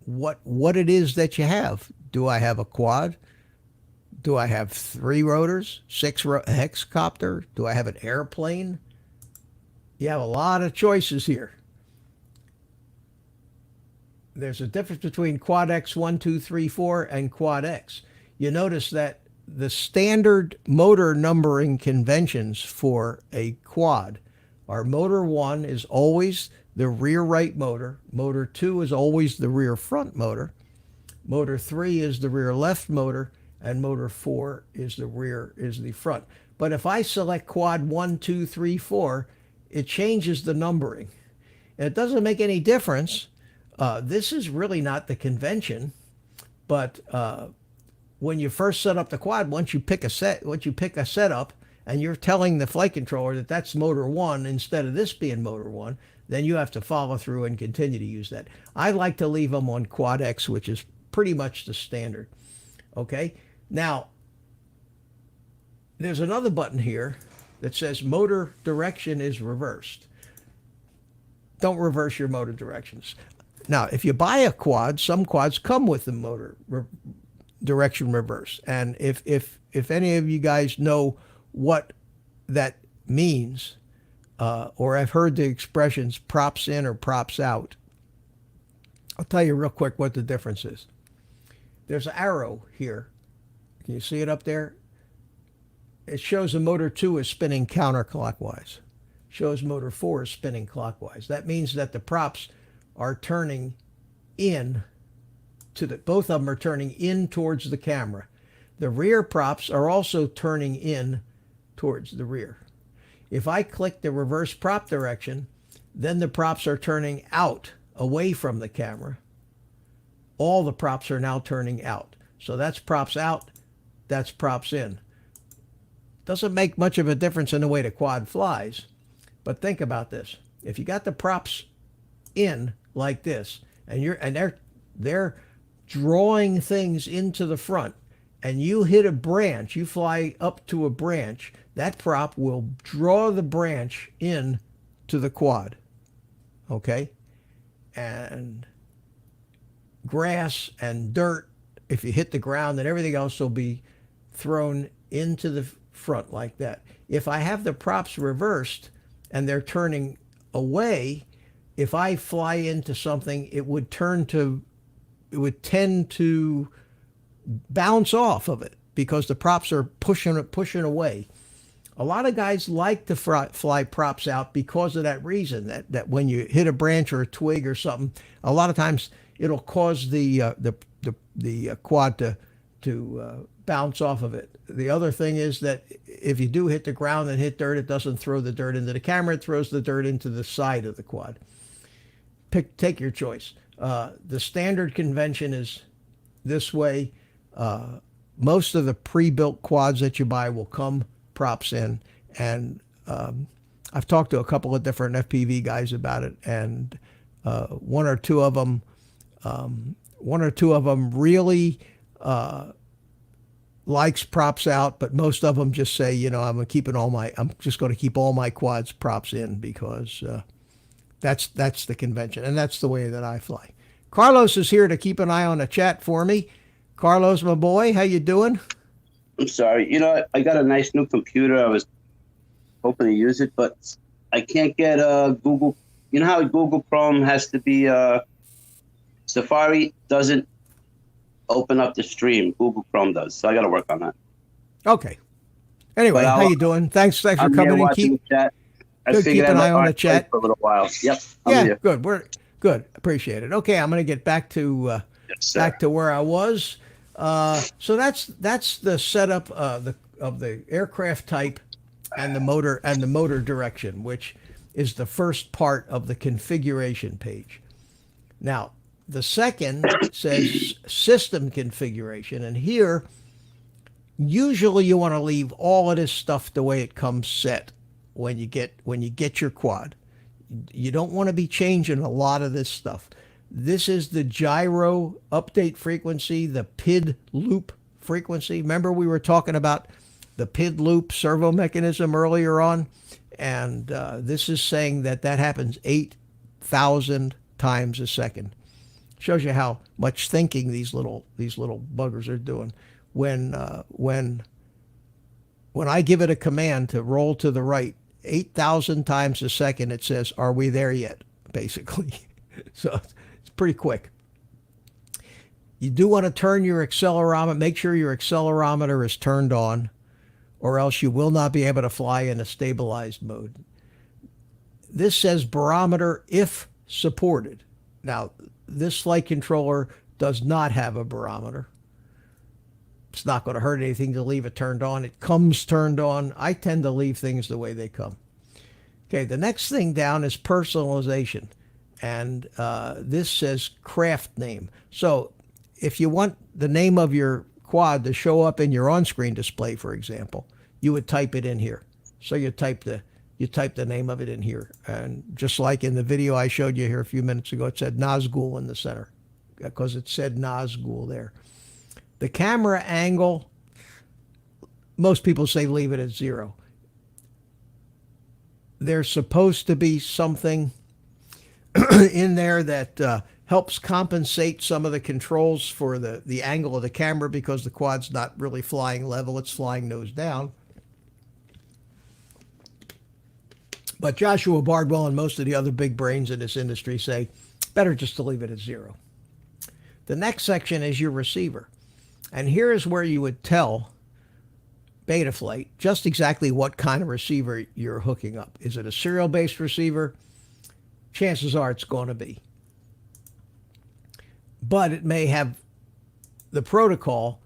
what it is that you have. Do I have a quad? Do I have 3 rotors, 6 hexcopter? Do I have an airplane? You have a lot of choices here. There's a difference between Quad X 1, 2, 3, 4 and Quad X. You notice that the standard motor numbering conventions for a quad are motor 1 is always the rear right motor, motor 2 is always the rear front motor, motor 3 is the rear left motor, and motor 4 is the front. But if I select quad 1, 2, 3, 4, it changes the numbering. And it doesn't make any difference. This is really not the convention, but when you first set up the quad, once you pick a setup, and you're telling the flight controller that that's motor 1 instead of this being motor 1, then you have to follow through and continue to use that. I like to leave them on Quad X, which is pretty much the standard. Okay, now there's another button here that says motor direction is reversed. Don't reverse your motor directions. Now, if you buy a quad, some quads come with the motor direction reverse. And if any of you guys know what that means, or I've heard the expressions props in or props out, I'll tell you real quick what the difference is. There's an arrow here. Can you see it up there? It shows the motor 2 is spinning counterclockwise. Shows motor 4 is spinning clockwise. That means that the props are turning in both of them are turning in towards the camera. The rear props are also turning in towards the rear. If I click the reverse prop direction, then the props are turning out, away from the camera. All the props are now turning out. So that's props out, that's props in. Doesn't make much of a difference in the way the quad flies, but think about this. If you got the props in like this, and they're drawing things into the front, and you hit a branch, you fly up to a branch, that prop will draw the branch in to the quad. Okay? And grass and dirt, if you hit the ground, and everything else will be thrown into the front like that. If I have the props reversed and they're turning away, if I fly into something, it would tend to bounce off of it because the props are pushing away. A lot of guys like to fly props out because of that reason, that when you hit a branch or a twig or something, a lot of times it'll cause the quad to bounce off of it. The other thing is that if you do hit the ground and hit dirt, it doesn't throw the dirt into the camera, it throws the dirt into the side of the quad. take your choice. The standard convention is this way. Most of the pre-built quads that you buy will come props in, and I've talked to a couple of different FPV guys about it, and one or two of them really likes props out, but most of them just say, I'm just going to keep all my quads props in because that's the convention, and that's the way that I fly. Carlos is here to keep an eye on the chat for me. Carlos, my boy, how you doing? I'm sorry. I got a nice new computer. I was hoping to use it, but I can't get Google. You know how Google Chrome has to be Safari doesn't open up the stream. Google Chrome does. So I got to work on that. Okay. Anyway, how you doing? Thanks for coming in. Keep the chat. Keep an eye on the chat for a little while. Yep. Yeah, good. We're good. Appreciate it. Okay, I'm going to get back to where I was. So that's the setup of the aircraft type and the motor direction, which is the first part of the configuration page. Now, the second says system configuration, and here usually you want to leave all of this stuff the way it comes set when you get your quad. You don't want to be changing a lot of this stuff. This is the gyro update frequency, the PID loop frequency. Remember we were talking about the PID loop servo mechanism earlier on? And this is saying that happens 8,000 times a second. Shows you how much thinking these little buggers are doing. When I give it a command to roll to the right, 8,000 times a second, it says, "Are we there yet?" Basically. So it's pretty quick. You do want to turn your accelerometer, make sure your accelerometer is turned on, or else you will not be able to fly in a stabilized mode. This says barometer if supported. Now, this flight controller does not have a barometer. It's not going to hurt anything to leave it turned on. It comes turned on. I tend to leave things the way they come. Okay, the next thing down is personalization. And this says craft name. So if you want the name of your quad to show up in your on-screen display, for example, you would type it in here. So you type the name of it in here. And just like in the video I showed you here a few minutes ago, it said Nazgul in the center because it said Nazgul there. The camera angle, most people say leave it at 0. There's supposed to be something in there that helps compensate some of the controls for the angle of the camera because the quad's not really flying level, it's flying nose down. But Joshua Bardwell and most of the other big brains in this industry say better just to leave it at 0. The next section is your receiver. And here is where you would tell Betaflight just exactly what kind of receiver you're hooking up. Is it a serial-based receiver? Chances are it's going to be. But it may have, the protocol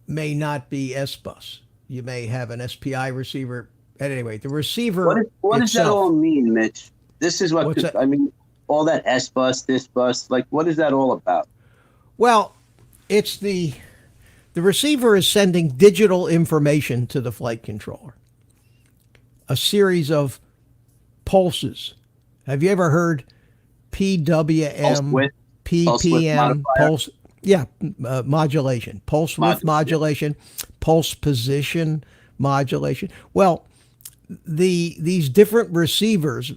may not be S-Bus. You may have an SPI receiver. At any rate, the receiver What does that all mean, Mitch? This is what, all that S-Bus, this bus, like what is that all about? Well, it's the receiver is sending digital information to the flight controller. A series of pulses. Have you ever heard PWM, PPM, pulse? Yeah, modulation, pulse width modulation, pulse position modulation. Well, these different receivers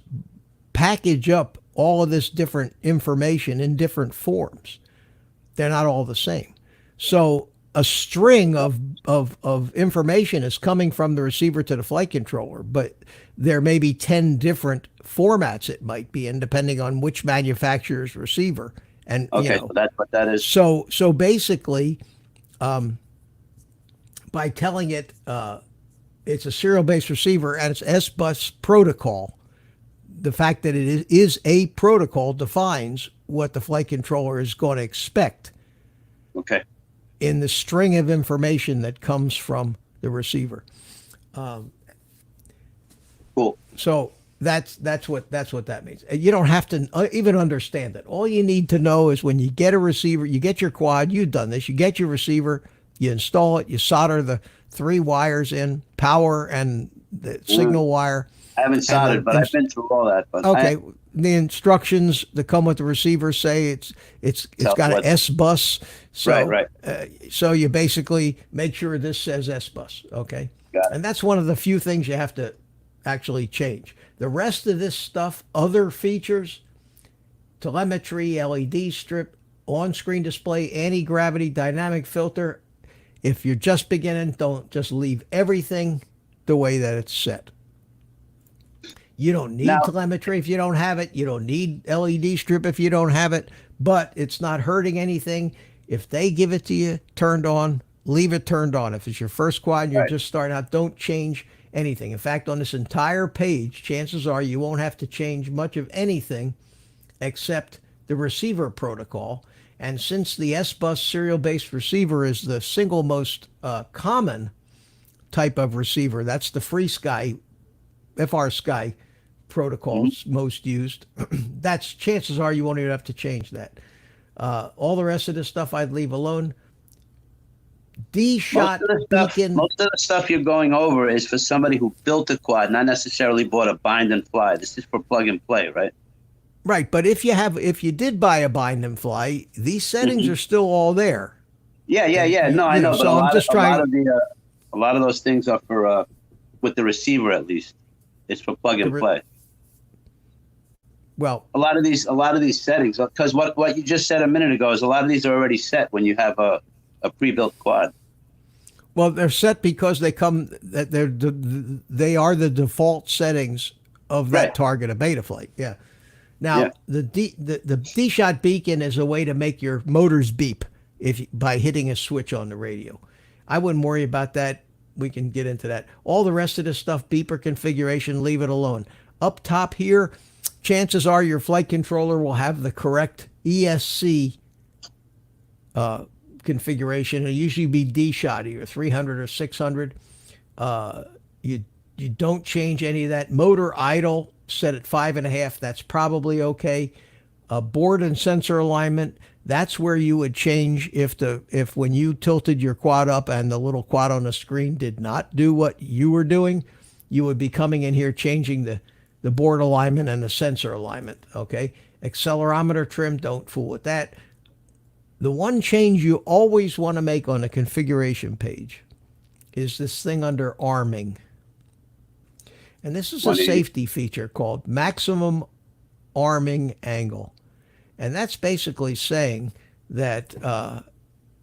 package up all of this different information in different forms. They're not all the same. So a string of information is coming from the receiver to the flight controller, but there may be 10 different formats it might be in, depending on which manufacturer's receiver. And okay, so that's what that is. So basically, by telling it it's a serial-based receiver and it's S-Bus protocol, the fact that it is a protocol defines what the flight controller is going to expect. Okay. In the string of information that comes from the receiver. Cool. So That's what that means. You don't have to even understand it. All you need to know is when you get a receiver, you get your quad. You've done this. You get your receiver, you install it, you solder the 3 wires in, power and the signal wire. I haven't soldered, but I've been through all that. But okay, the instructions that come with the receiver say it's got an S bus. So, right. So you basically make sure this says S bus. Okay, Got it. and that's one of the few things you have to actually change. The rest of this stuff, other features, telemetry, LED strip, on-screen display, anti-gravity, dynamic filter. If you're just beginning, don't just leave everything the way that it's set. You don't need telemetry if you don't have it. You don't need LED strip if you don't have it, but it's not hurting anything. If they give it to you turned on, leave it turned on. If it's your first quad and you're just starting out, don't change anything. In fact, on this entire page, chances are you won't have to change much of anything except the receiver protocol. And since the S-Bus serial-based receiver is the single most common type of receiver, that's the Free Sky, FR Sky protocols most used, that's chances are you won't even have to change that. All the rest of this stuff I'd leave alone. D-shot beacon. Most of the stuff you're going over is for somebody who built a quad, not necessarily bought a bind and fly. This is for plug and play, right? Right, but if you did buy a bind and fly, these settings are still all there. Yeah. No, I know. So I'm just trying. A lot of those things are for with the receiver at least. It's for plug and play. Well, a lot of these settings, because what you just said a minute ago is a lot of these are already set when you have a pre-built quad. Well, they're set because they are the default settings of that target of Betaflight. Yeah. Now the D-shot beacon is a way to make your motors beep by hitting a switch on the radio. I wouldn't worry about that. We can get into that. All the rest of this stuff, beeper configuration, leave it alone. Up top here, chances are your flight controller will have the correct ESC configuration. It'll usually be D-shot, either 300 or 600. You don't change any of that. Motor idle, set at 5.5. That's probably okay. Board and sensor alignment, that's where you would change if when you tilted your quad up and the little quad on the screen did not do what you were doing, you would be coming in here changing the board alignment and the sensor alignment, okay? Accelerometer trim, don't fool with that. The one change you always want to make on the configuration page is this thing under arming. And this is a safety feature called maximum arming angle. And that's basically saying that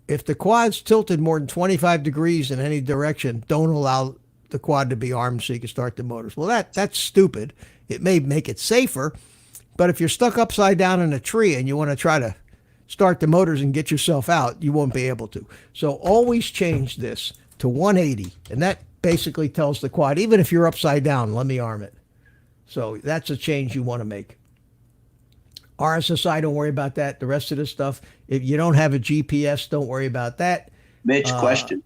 if the quad's tilted more than 25 degrees in any direction, don't allow the quad to be armed so you can start the motors. Well, that's stupid. It may make it safer, but if you're stuck upside down in a tree and you want to try to start the motors and get yourself out, you won't be able to. So always change this to 180, and that basically tells the quad, even if you're upside down, let me arm it. So that's a change you want to make. RSSI, don't worry about that. The rest of the stuff, if you don't have a GPS, don't worry about that. Mitch, question.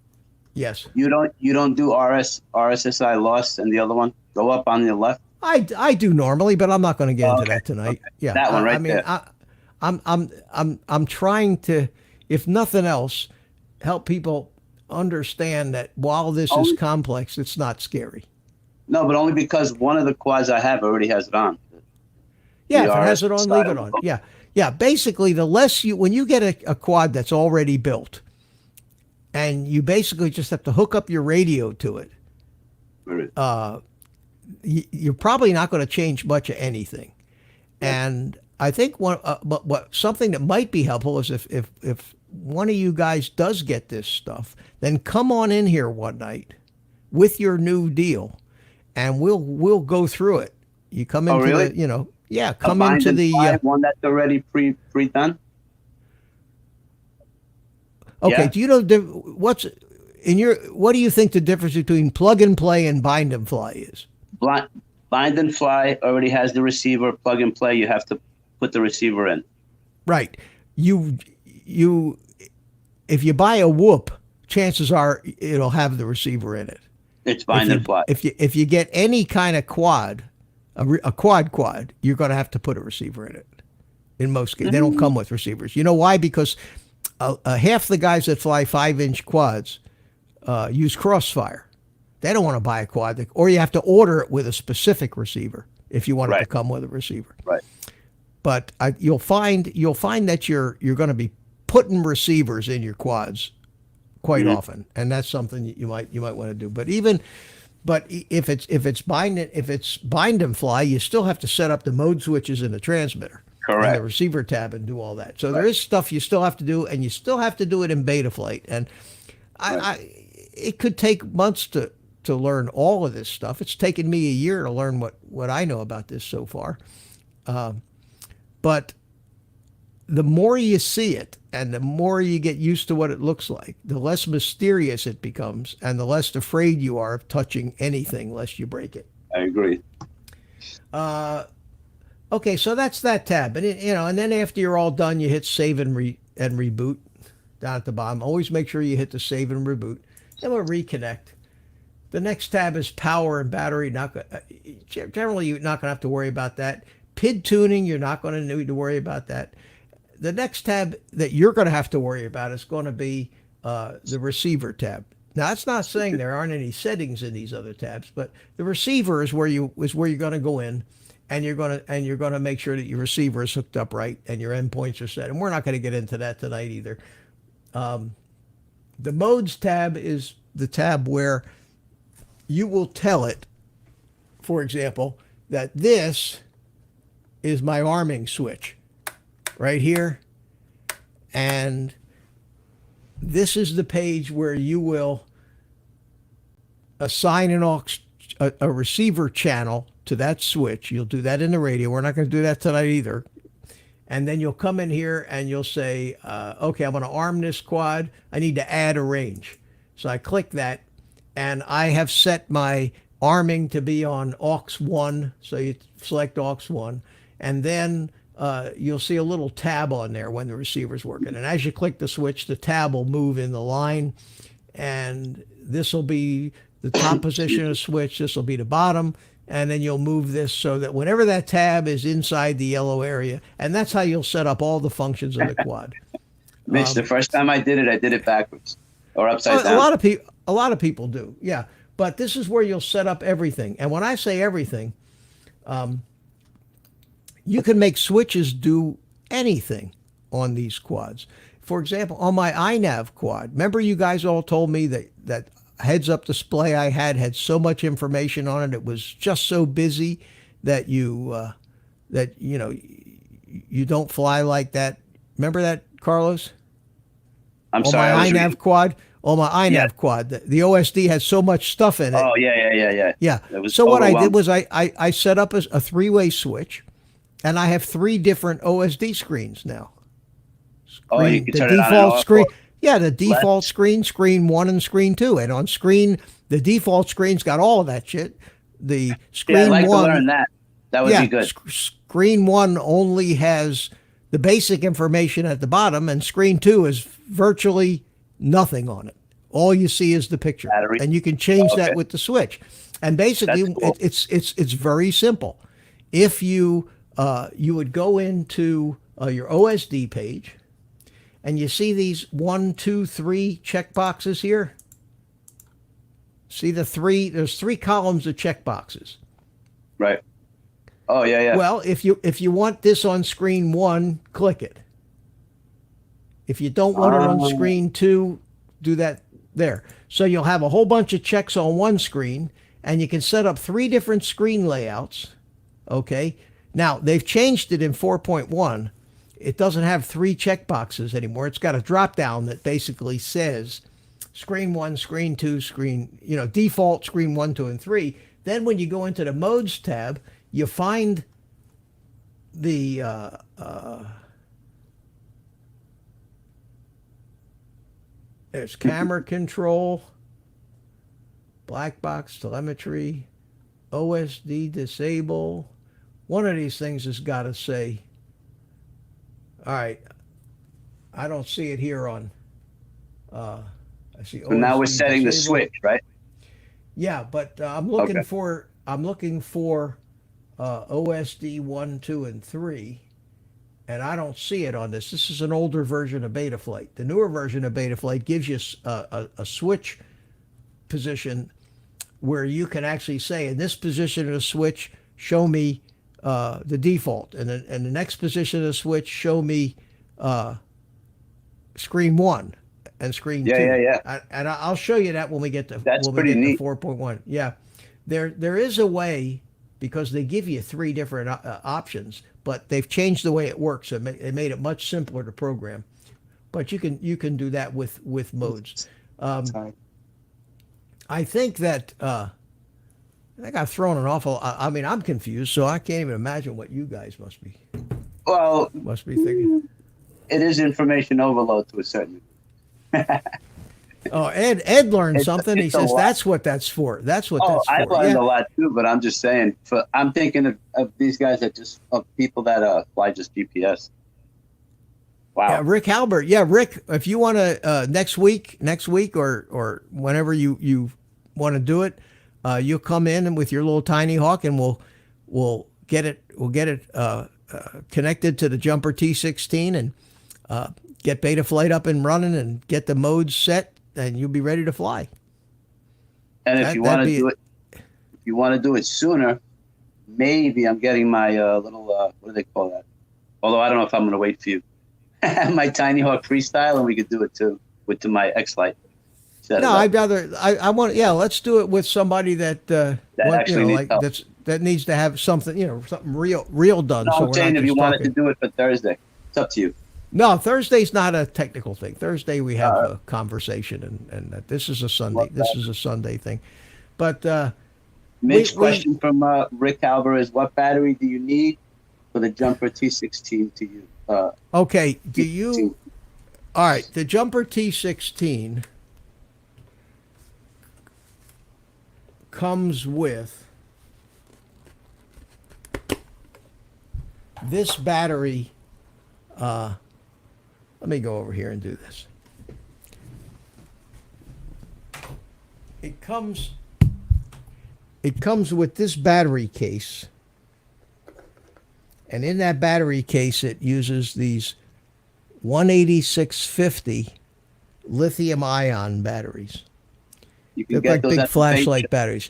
Yes. You don't do RSSI loss and the other one? Go up on the left? I do normally, but I'm not going to get into that tonight. Okay. Yeah. That one right there. I'm trying to, if nothing else, help people understand that while this is complex, it's not scary. No, but only because one of the quads I have already has it on. Yeah, if it has it on, leave it on. Yeah. Basically, when you get a quad that's already built, and you basically just have to hook up your radio to it, you're probably not going to change much of anything. And I think something that might be helpful is if one of you guys does get this stuff, then come on in here one night with your new deal, and we'll go through it. You come into come into the one that's already pre-done. Okay. Yeah. Do you know what do you think the difference between plug and play and bind and fly is? Bind and fly already has the receiver. Plug and play, you have to put the receiver in. Right. If you buy a Whoop, chances are it'll have the receiver in it. It's bind and fly. If you get any kind of quad, a quad, you're going to have to put a receiver in it. In most cases, they don't come with receivers. You know why? Because half the guys that fly 5-inch quads use Crossfire. They don't want to buy a quad, or you have to order it with a specific receiver if you want it to come with a receiver. Right. But you'll find that you're going to be putting receivers in your quads quite often, and that's something you might want to do. But if it's bind and fly, you still have to set up the mode switches in the transmitter. Correct. And the receiver tab and do all that. So there is stuff you still have to do, and you still have to do it in Betaflight. And it could take months to learn all of this stuff. It's taken me a year to learn what I know about this so far. But the more you see it and the more you get used to what it looks like, the less mysterious it becomes and the less afraid you are of touching anything lest you break it. I agree. Okay, so that's that tab. And and then after you're all done, you hit save and reboot down at the bottom. Always make sure you hit the save and reboot. Then we'll reconnect. The next tab is power and battery. Generally, you're not going to have to worry about that. PID tuning, you're not going to need to worry about that. The next tab that you're going to have to worry about is going to be the receiver tab. Now, that's not saying there aren't any settings in these other tabs, but the receiver is where you're going to go in, and you're going to make sure that your receiver is hooked up right and your endpoints are set. And we're not going to get into that tonight either. The modes tab is the tab where you will tell it, for example, that this is my arming switch right here. And this is the page where you will assign a receiver channel to that switch. You'll do that in the radio. We're not going to do that tonight either. And then you'll come in here and you'll say, okay, I'm going to arm this quad. I need to add a range. So I click that, and I have set my arming to be on aux 1. So you select aux 1. And then you'll see a little tab on there when the receiver's working. And as you click the switch, the tab will move in the line. And this will be the top position of the switch. This will be the bottom. And then you'll move this so that whenever that tab is inside the yellow area, and that's how you'll set up all the functions of the quad. Mitch, the first time I did it backwards or upside down. A lot of people do, yeah. But this is where you'll set up everything. And when I say everything, you can make switches do anything on these quads. For example, on my INAV quad, remember you guys all told me that heads-up display I had so much information on it. It was just so busy that you don't fly like that. Remember that, Carlos? I'm sorry. On my INAV quad. On my INAV quad, the OSD has so much stuff in it. Oh yeah. Yeah. So what I did was I set up a 3-way switch, and I have 3 different OSD screens now. You can turn the it on default and off. screen. Yeah, the default screen 1 and screen 2. And on the default screen's got all of that shit. The screen I'd like 1. to learn that. That would be good. Screen 1 only has the basic information at the bottom, and screen 2 is virtually nothing on it. All you see is the picture. Battery. And you can change that with the switch. And basically, Cool. it's very simple. If you would go into your OSD page, and you see these 1, 2, 3 check boxes here. See the 3? There's 3 columns of check boxes. Right. Oh yeah. Well, if you want this on screen 1, click it. If you don't want it on screen 2, do that there. So you'll have a whole bunch of checks on one screen, and you can set up 3 different screen layouts. Okay. Now they've changed it in 4.1. It doesn't have 3 checkboxes anymore. It's got a drop down that basically says screen 1, screen 2, default screen 1, 2, and 3. Then when you go into the modes tab, you find the there's camera control, black box telemetry, OSD disable. One of these things has got to say, all right, I don't see it here on, I see. So now we're setting the switch, right? Yeah, but I'm looking for OSD 1, 2, and 3, and I don't see it on this. This is an older version of Betaflight. The newer version of Betaflight gives you a switch position where you can actually say, in this position of the switch, show me the default, and the next position of the switch, show me screen 1 and screen 2. Yeah. And I'll show you that when we get to That's pretty neat. 4.1. Yeah, there is a way, because they give you 3 different options, but they've changed the way it works. They made it much simpler to program. But you can do that with modes. I think that I think I've thrown an awful. I mean, I'm confused, so I can't even imagine what you guys must be thinking. It is information overload to a certain degree. Oh, Ed learned something. He says that's what that's for. That's what that's for. I learned a lot too, but I'm just saying. I'm thinking of these guys of people that fly just GPS. Wow. Yeah, Rick Halbert. Yeah, Rick, if you want to next week or whenever you want to do it, you'll come in with your little Tynyhawk, and we'll get it connected to the Jumper T16 and get Betaflight up and running and get the modes set, and you'll be ready to fly. And if you want to do it sooner, maybe I'm getting my little what do they call that? Although I don't know if I'm going to wait for you. My Tynyhawk freestyle, and we could do it too with my X-Lite. No, I'd rather. I want. Yeah, let's do it with somebody that that needs to have something. Something real done. No, so I'm saying if you wanted to do it for Thursday, it's up to you. No, Thursday's not a technical thing. Thursday we have a conversation, and this is a Sunday. This is a Sunday thing. But Mitch's question from Rick Halber is, what battery do you need for the Jumper T16 to use? Okay, all right, the Jumper T16 comes with this battery. Let me go over here and do this. It comes with this battery case. And in that battery case, it uses these 18650 lithium-ion batteries. You can Look get like those big flashlight batteries.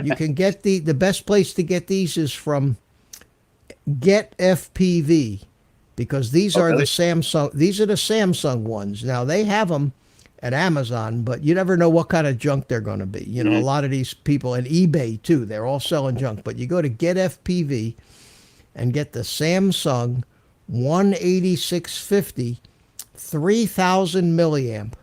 You can get the best place to get these is from Get FPV, because these are the Samsung. These are the Samsung ones. Now they have them at Amazon, but you never know what kind of junk they're going to be. A lot of these people, and eBay too, they're all selling junk. But you go to Get FPV and get the Samsung 18650 3000 milliamp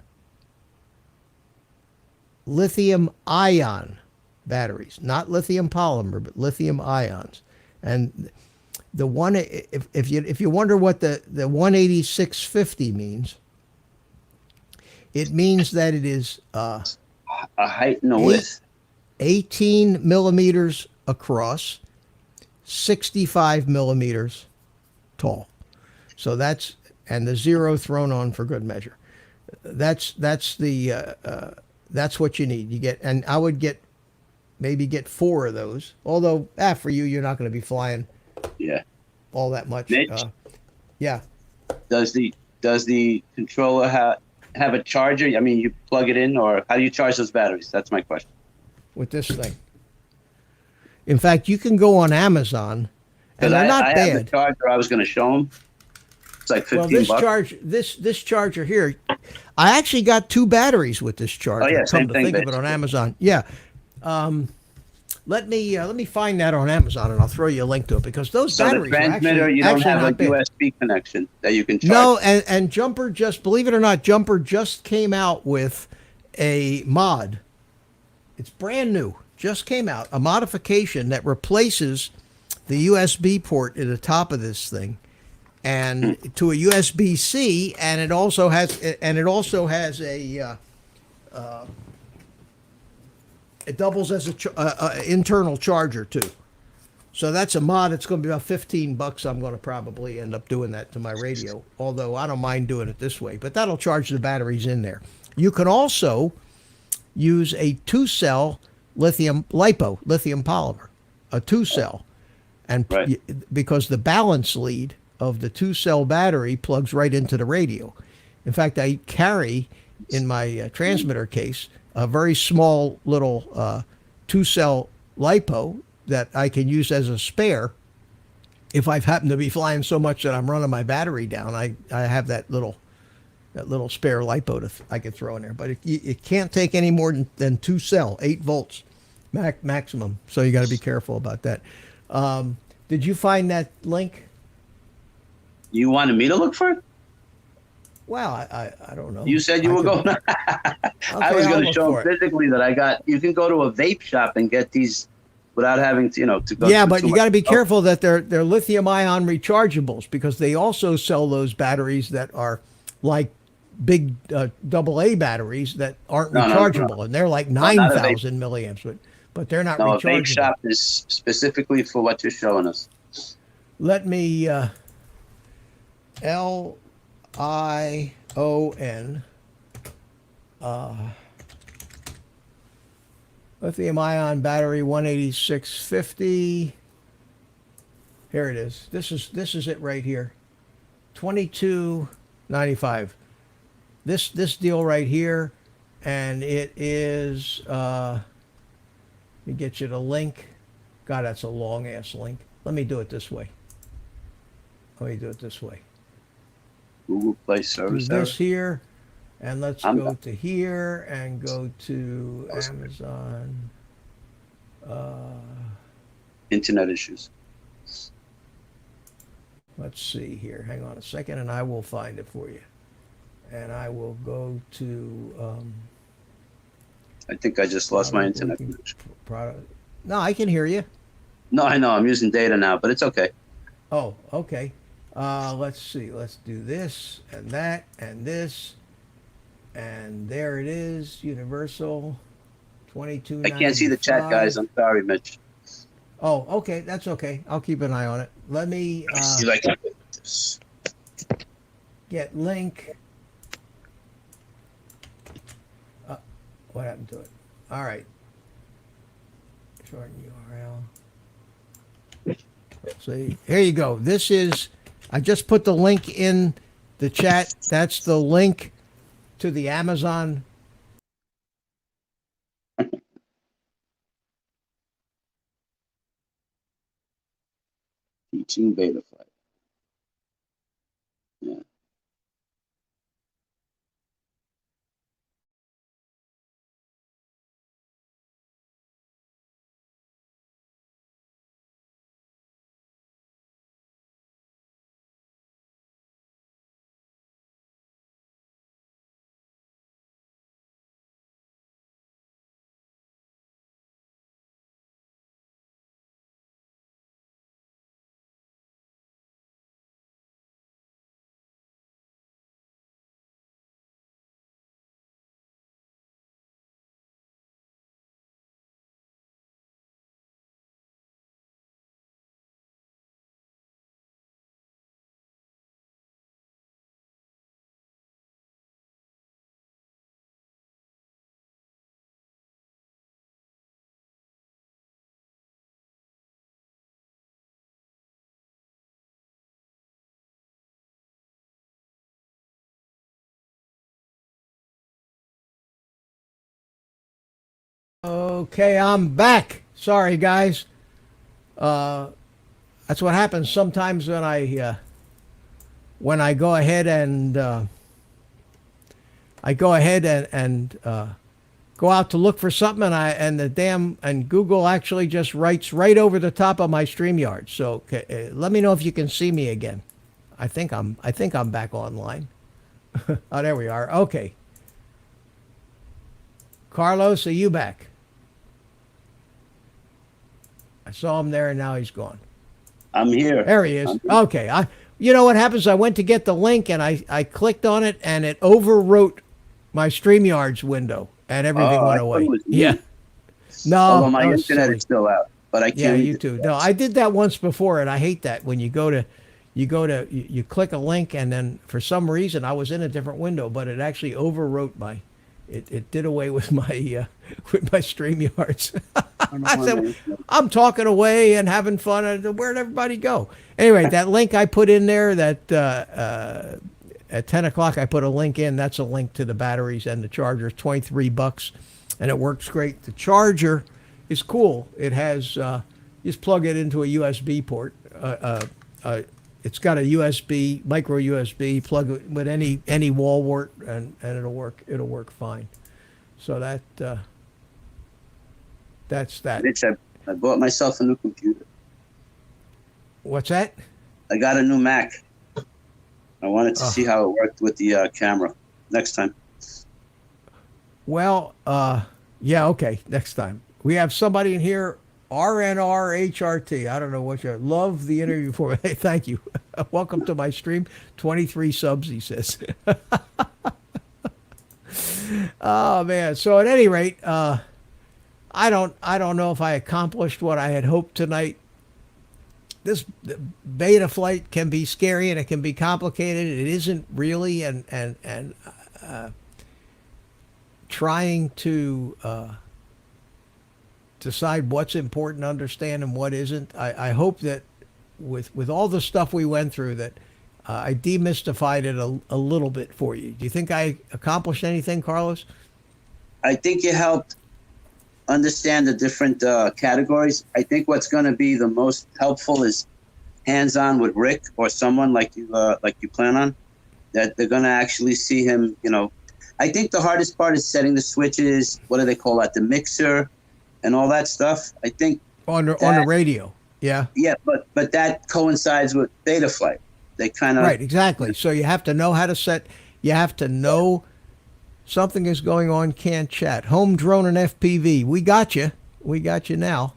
lithium ion batteries, not lithium polymer, but lithium ions. And the one, if you wonder what the 18650 means, it means that it is a height and a width, 18 millimeters across, 65 millimeters tall. So that's, and the 0 thrown on for good measure. That's what you need. You get, and I would maybe get 4 of those. Although, for you, you're not going to be flying all that much. Mitch, yeah. Does the controller have a charger? I mean, you plug it in, or how do you charge those batteries? That's my question. With this thing. In fact, you can go on Amazon, and they're not bad. I have the charger I was going to show them. It's like $15. This charger here, I actually got 2 batteries with this charger. Oh yeah, same thing. Think of it on Amazon. Yeah. Let me find that on Amazon, and I'll throw you a link to it, because those batteries the transmitter, you don't have a USB connection that you can charge. No, and Jumper just, believe it or not, Jumper just came out with a mod. It's brand new. Just came out, a modification that replaces the USB port at the top of this thing, and to a USB-C, and it also has a it doubles as a internal charger too. So that's a mod. It's going to be about $15. I'm going to probably end up doing that to my radio, although I don't mind doing it this way. But that'll charge the batteries in there. You can also use a 2-cell lithium polymer, a 2-cell, and Right. because the balance lead of the 2-cell battery plugs right into the radio. In fact, I carry in my transmitter case a very small little 2-cell LiPo that I can use as a spare. If I've happened to be flying so much that I'm running my battery down, I have that little spare LiPo I could throw in there. But it can't take any more than 2-cell, 8 volts maximum. So you got to be careful about that. Did you find that link? You wanted me to look for it? Well, I don't know. You said you were going. I was going to show them physically that I got. You can go to a vape shop and get these without having to, to go. Yeah, but you got to be careful that they're lithium-ion rechargeables, because they also sell those batteries that are like big AA batteries that aren't rechargeable, and they're like 9,000 milliamps, but they're not rechargeable. No, a vape shop is specifically for what you're showing us. Let me LION lithium-ion battery 18650. Here it is. This is it right here. 2295. This deal right here, and it is. Let me get you the link. God, that's a long ass link. Let me do it this way. Google Play Service. Do this here, and let's go to here and go to Amazon. Internet issues. Let's see here. Hang on a second, and I will find it for you. And I will go to. I think I just lost my internet connection. No, I can hear you. No, I know. I'm using data now, but it's okay. Oh, okay. Let's see. Let's do this and that and this. And there it is. Universal 22. I can't see the chat, guys. I'm sorry, Mitch. Oh, okay. That's okay. I'll keep an eye on it. Let me see if I can get this. Get link. What happened to it? All right. Shorten URL. See, here you go. This is, I just put the link in the chat. That's the link to the Amazon. Eachine Betaflight. Yeah. Okay, I'm back. Sorry, guys. That's what happens sometimes when I go ahead and go out to look for something, and Google actually just writes right over the top of my StreamYard. So let me know if you can see me again. I think I'm back online. Oh, there we are. Okay. Carlos, are you back? I saw him there, and now he's gone. I'm here. There he is. Okay. You know what happens? I went to get the link, and I clicked on it, and it overwrote my StreamYard's window, and everything went away. Yeah. No. Although my internet is still out, but I can't. Yeah, you too. No, I did that once before, and I hate that when you click a link, and then for some reason I was in a different window, but it actually overwrote it did away with my StreamYards. don't know I why said, my internet- I'm talking away and having fun. And where'd everybody go? Anyway, that link I put in there, that at 10 o'clock I put a link in. That's a link to the batteries and the charger. It's $23, and it works great. The charger is cool. It has, you just plug it into a USB port. It's got a USB, micro USB, plug it with any wall wart, and it'll work. It'll work fine. So that's that. Mitch, I bought myself a new computer. What's that? I got a new Mac. I wanted to see how it worked with the camera next time. Well, yeah, okay, next time. We have somebody in here, RNRHRT. I don't know what you love the interview for. Hey, thank you. Welcome to my stream. 23 subs, he says. Oh man. So at any rate, I don't know if I accomplished what I had hoped tonight. This Betaflight can be scary and it can be complicated. It isn't really, and trying to decide what's important to understand and what isn't. I hope that with all the stuff we went through, that I demystified it a little bit for you. Do you think I accomplished anything, Carlos? I think you helped understand the different categories. I think what's going to be the most helpful is hands-on with Rick or someone like you plan on, that they're going to actually see him. I think the hardest part is setting the switches. What do they call that? The mixer and all that stuff. I think on the radio. Yeah. Yeah, but that coincides with Betaflight. They kind of right, exactly. So you have to know how to set. You have to know something is going on. Can't chat. Home drone and FPV. We got you. We got you now.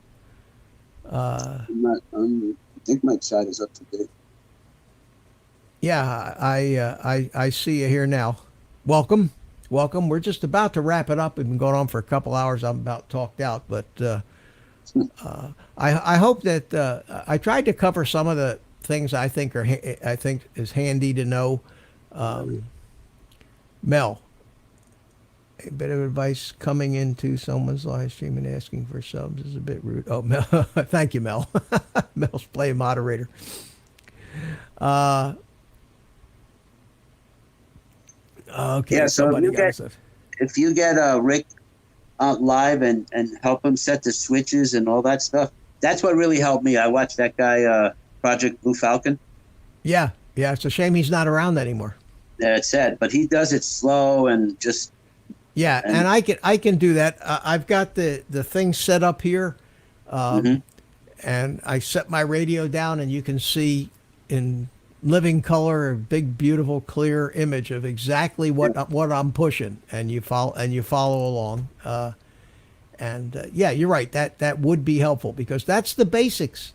I think my chat is up to date. Yeah, I see you here now. Welcome. We're just about to wrap it up. We've been going on for a couple hours. I'm about talked out, but I hope that I tried to cover some of the things I think is handy to know. Mel, a bit of advice coming into someone's live stream and asking for subs is a bit rude. Oh, Mel, thank you, Mel. Mel's play moderator. Okay. Yeah, so if you get Rick live and help him set the switches and all that stuff, that's what really helped me. I watched that guy, Project Blue Falcon. Yeah, it's a shame he's not around anymore. Yeah, it's sad, but he does it slow and just. Yeah, and I can do that. I've got the thing set up here, and I set my radio down, and you can see in living color a big, beautiful, clear image of exactly what I'm pushing, and you follow along. Yeah, you're right. That would be helpful because that's the basics.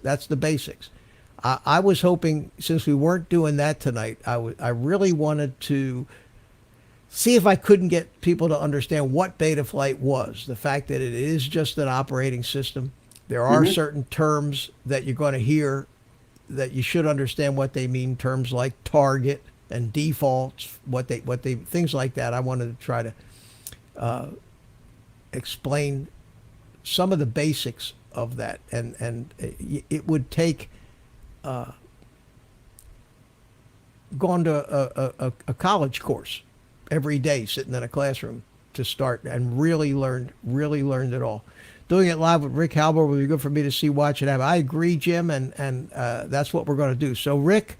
I was hoping, since we weren't doing that tonight, I really wanted to see if I couldn't get people to understand what Betaflight was. The fact that it is just an operating system. There are certain terms that you're going to hear that you should understand what they mean. Terms like target and defaults, what they things like that. I wanted to try to explain some of the basics of that, and it would take going to a college course every day, sitting in a classroom to start and really learned it all. Doing it live with Rick Halber would be good for me to see, watch, and have. I agree, Jim, and that's what we're going to do. So, Rick,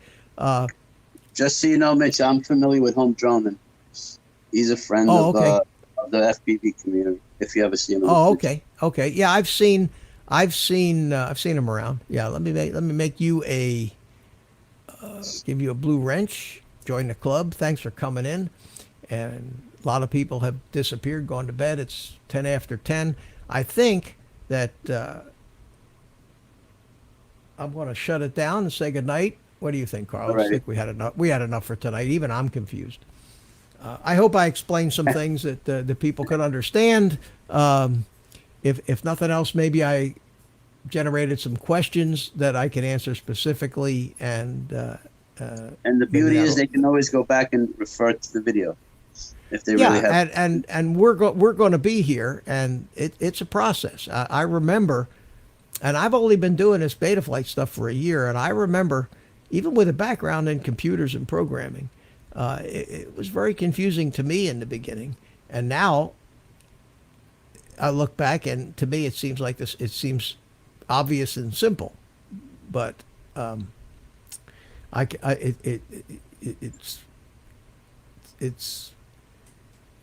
just so you know, Mitch, I'm familiar with home droning. He's a friend of the FPV community. If you ever see him. Okay. Yeah, I've seen him around. Yeah, let me make you give you a blue wrench. Join the club. Thanks for coming in. And a lot of people have disappeared, gone to bed. It's 10 after 10. I think that I'm going to shut it down and say goodnight. What do you think, Carlos? Right. I think we had enough for tonight. Even I'm confused. I hope I explained some things that the people could understand. If nothing else, maybe I generated some questions that I can answer specifically. And the beauty is they can always go back and refer to the video. if they really Yeah, have. and we're going to be here, and it's a process. I remember, and I've only been doing this Betaflight stuff for a year, and I remember, even with a background in computers and programming, it was very confusing to me in the beginning, and now I look back, and to me it seems like this. It seems obvious and simple, but it's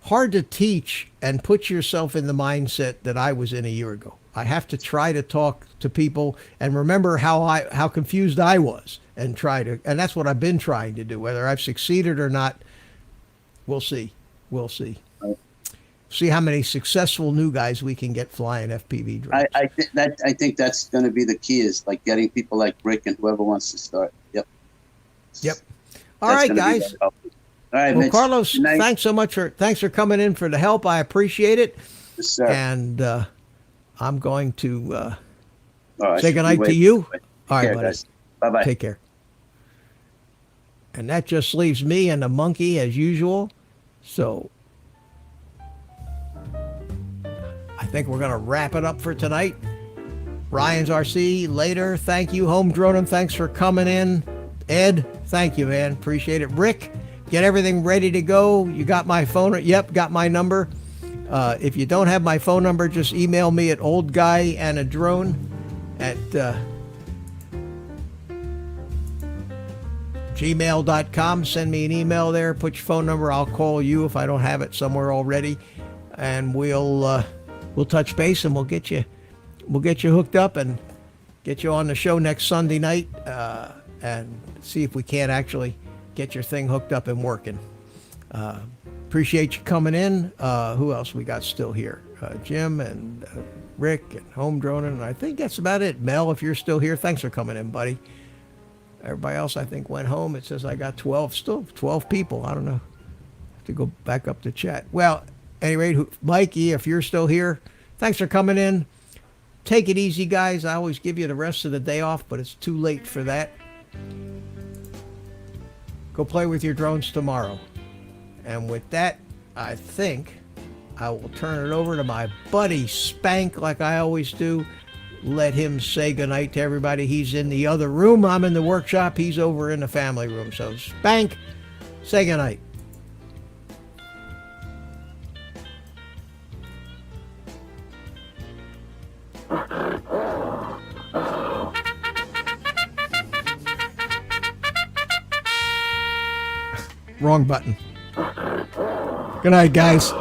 hard to teach and put yourself in the mindset that I was in a year ago. I have to try to talk to people and remember how confused I was, and and that's what I've been trying to do. Whether I've succeeded or not, we'll see. We'll see. See how many successful new guys we can get flying FPV drones. I think that's going to be the key, is like getting people like Rick and whoever wants to start. Yep. All right, guys. All right, well, Mitch, Carlos, thanks for coming in for the help. I appreciate it. Yes, sir. And I'm going to say goodnight to you. All right, buddy. Bye-bye. Take care. And that just leaves me and the monkey as usual. So I think we're going to wrap it up for tonight. Ryan's RC later. Thank you. Home Drone, thanks for coming in. Ed, thank you, man. Appreciate it. Rick, get everything ready to go. You got my phone? Yep, got my number. If you don't have my phone number, just email me at oldguyanddrone@gmail.com. Send me an email there. Put your phone number. I'll call you if I don't have it somewhere already, and we'll touch base, and we'll get you hooked up and get you on the show next Sunday night, and see if we can't actually get your thing hooked up and working. Appreciate you coming in. Who else we got still here? Jim and Rick and Home Droning, and I think that's about it. Mel, if you're still here, thanks for coming in, buddy. Everybody else, I think, went home. It says I got 12 people. I don't know. Have to go back up to chat. Well, at any rate, Mikey, if you're still here, thanks for coming in. Take it easy, guys. I always give you the rest of the day off, but it's too late for that. Go play with your drones tomorrow. And with that, I think I will turn it over to my buddy Spank, like I always do. Let him say goodnight to everybody. He's in the other room. I'm in the workshop. He's over in the family room. So Spank, say goodnight. Wrong button. Good night, guys.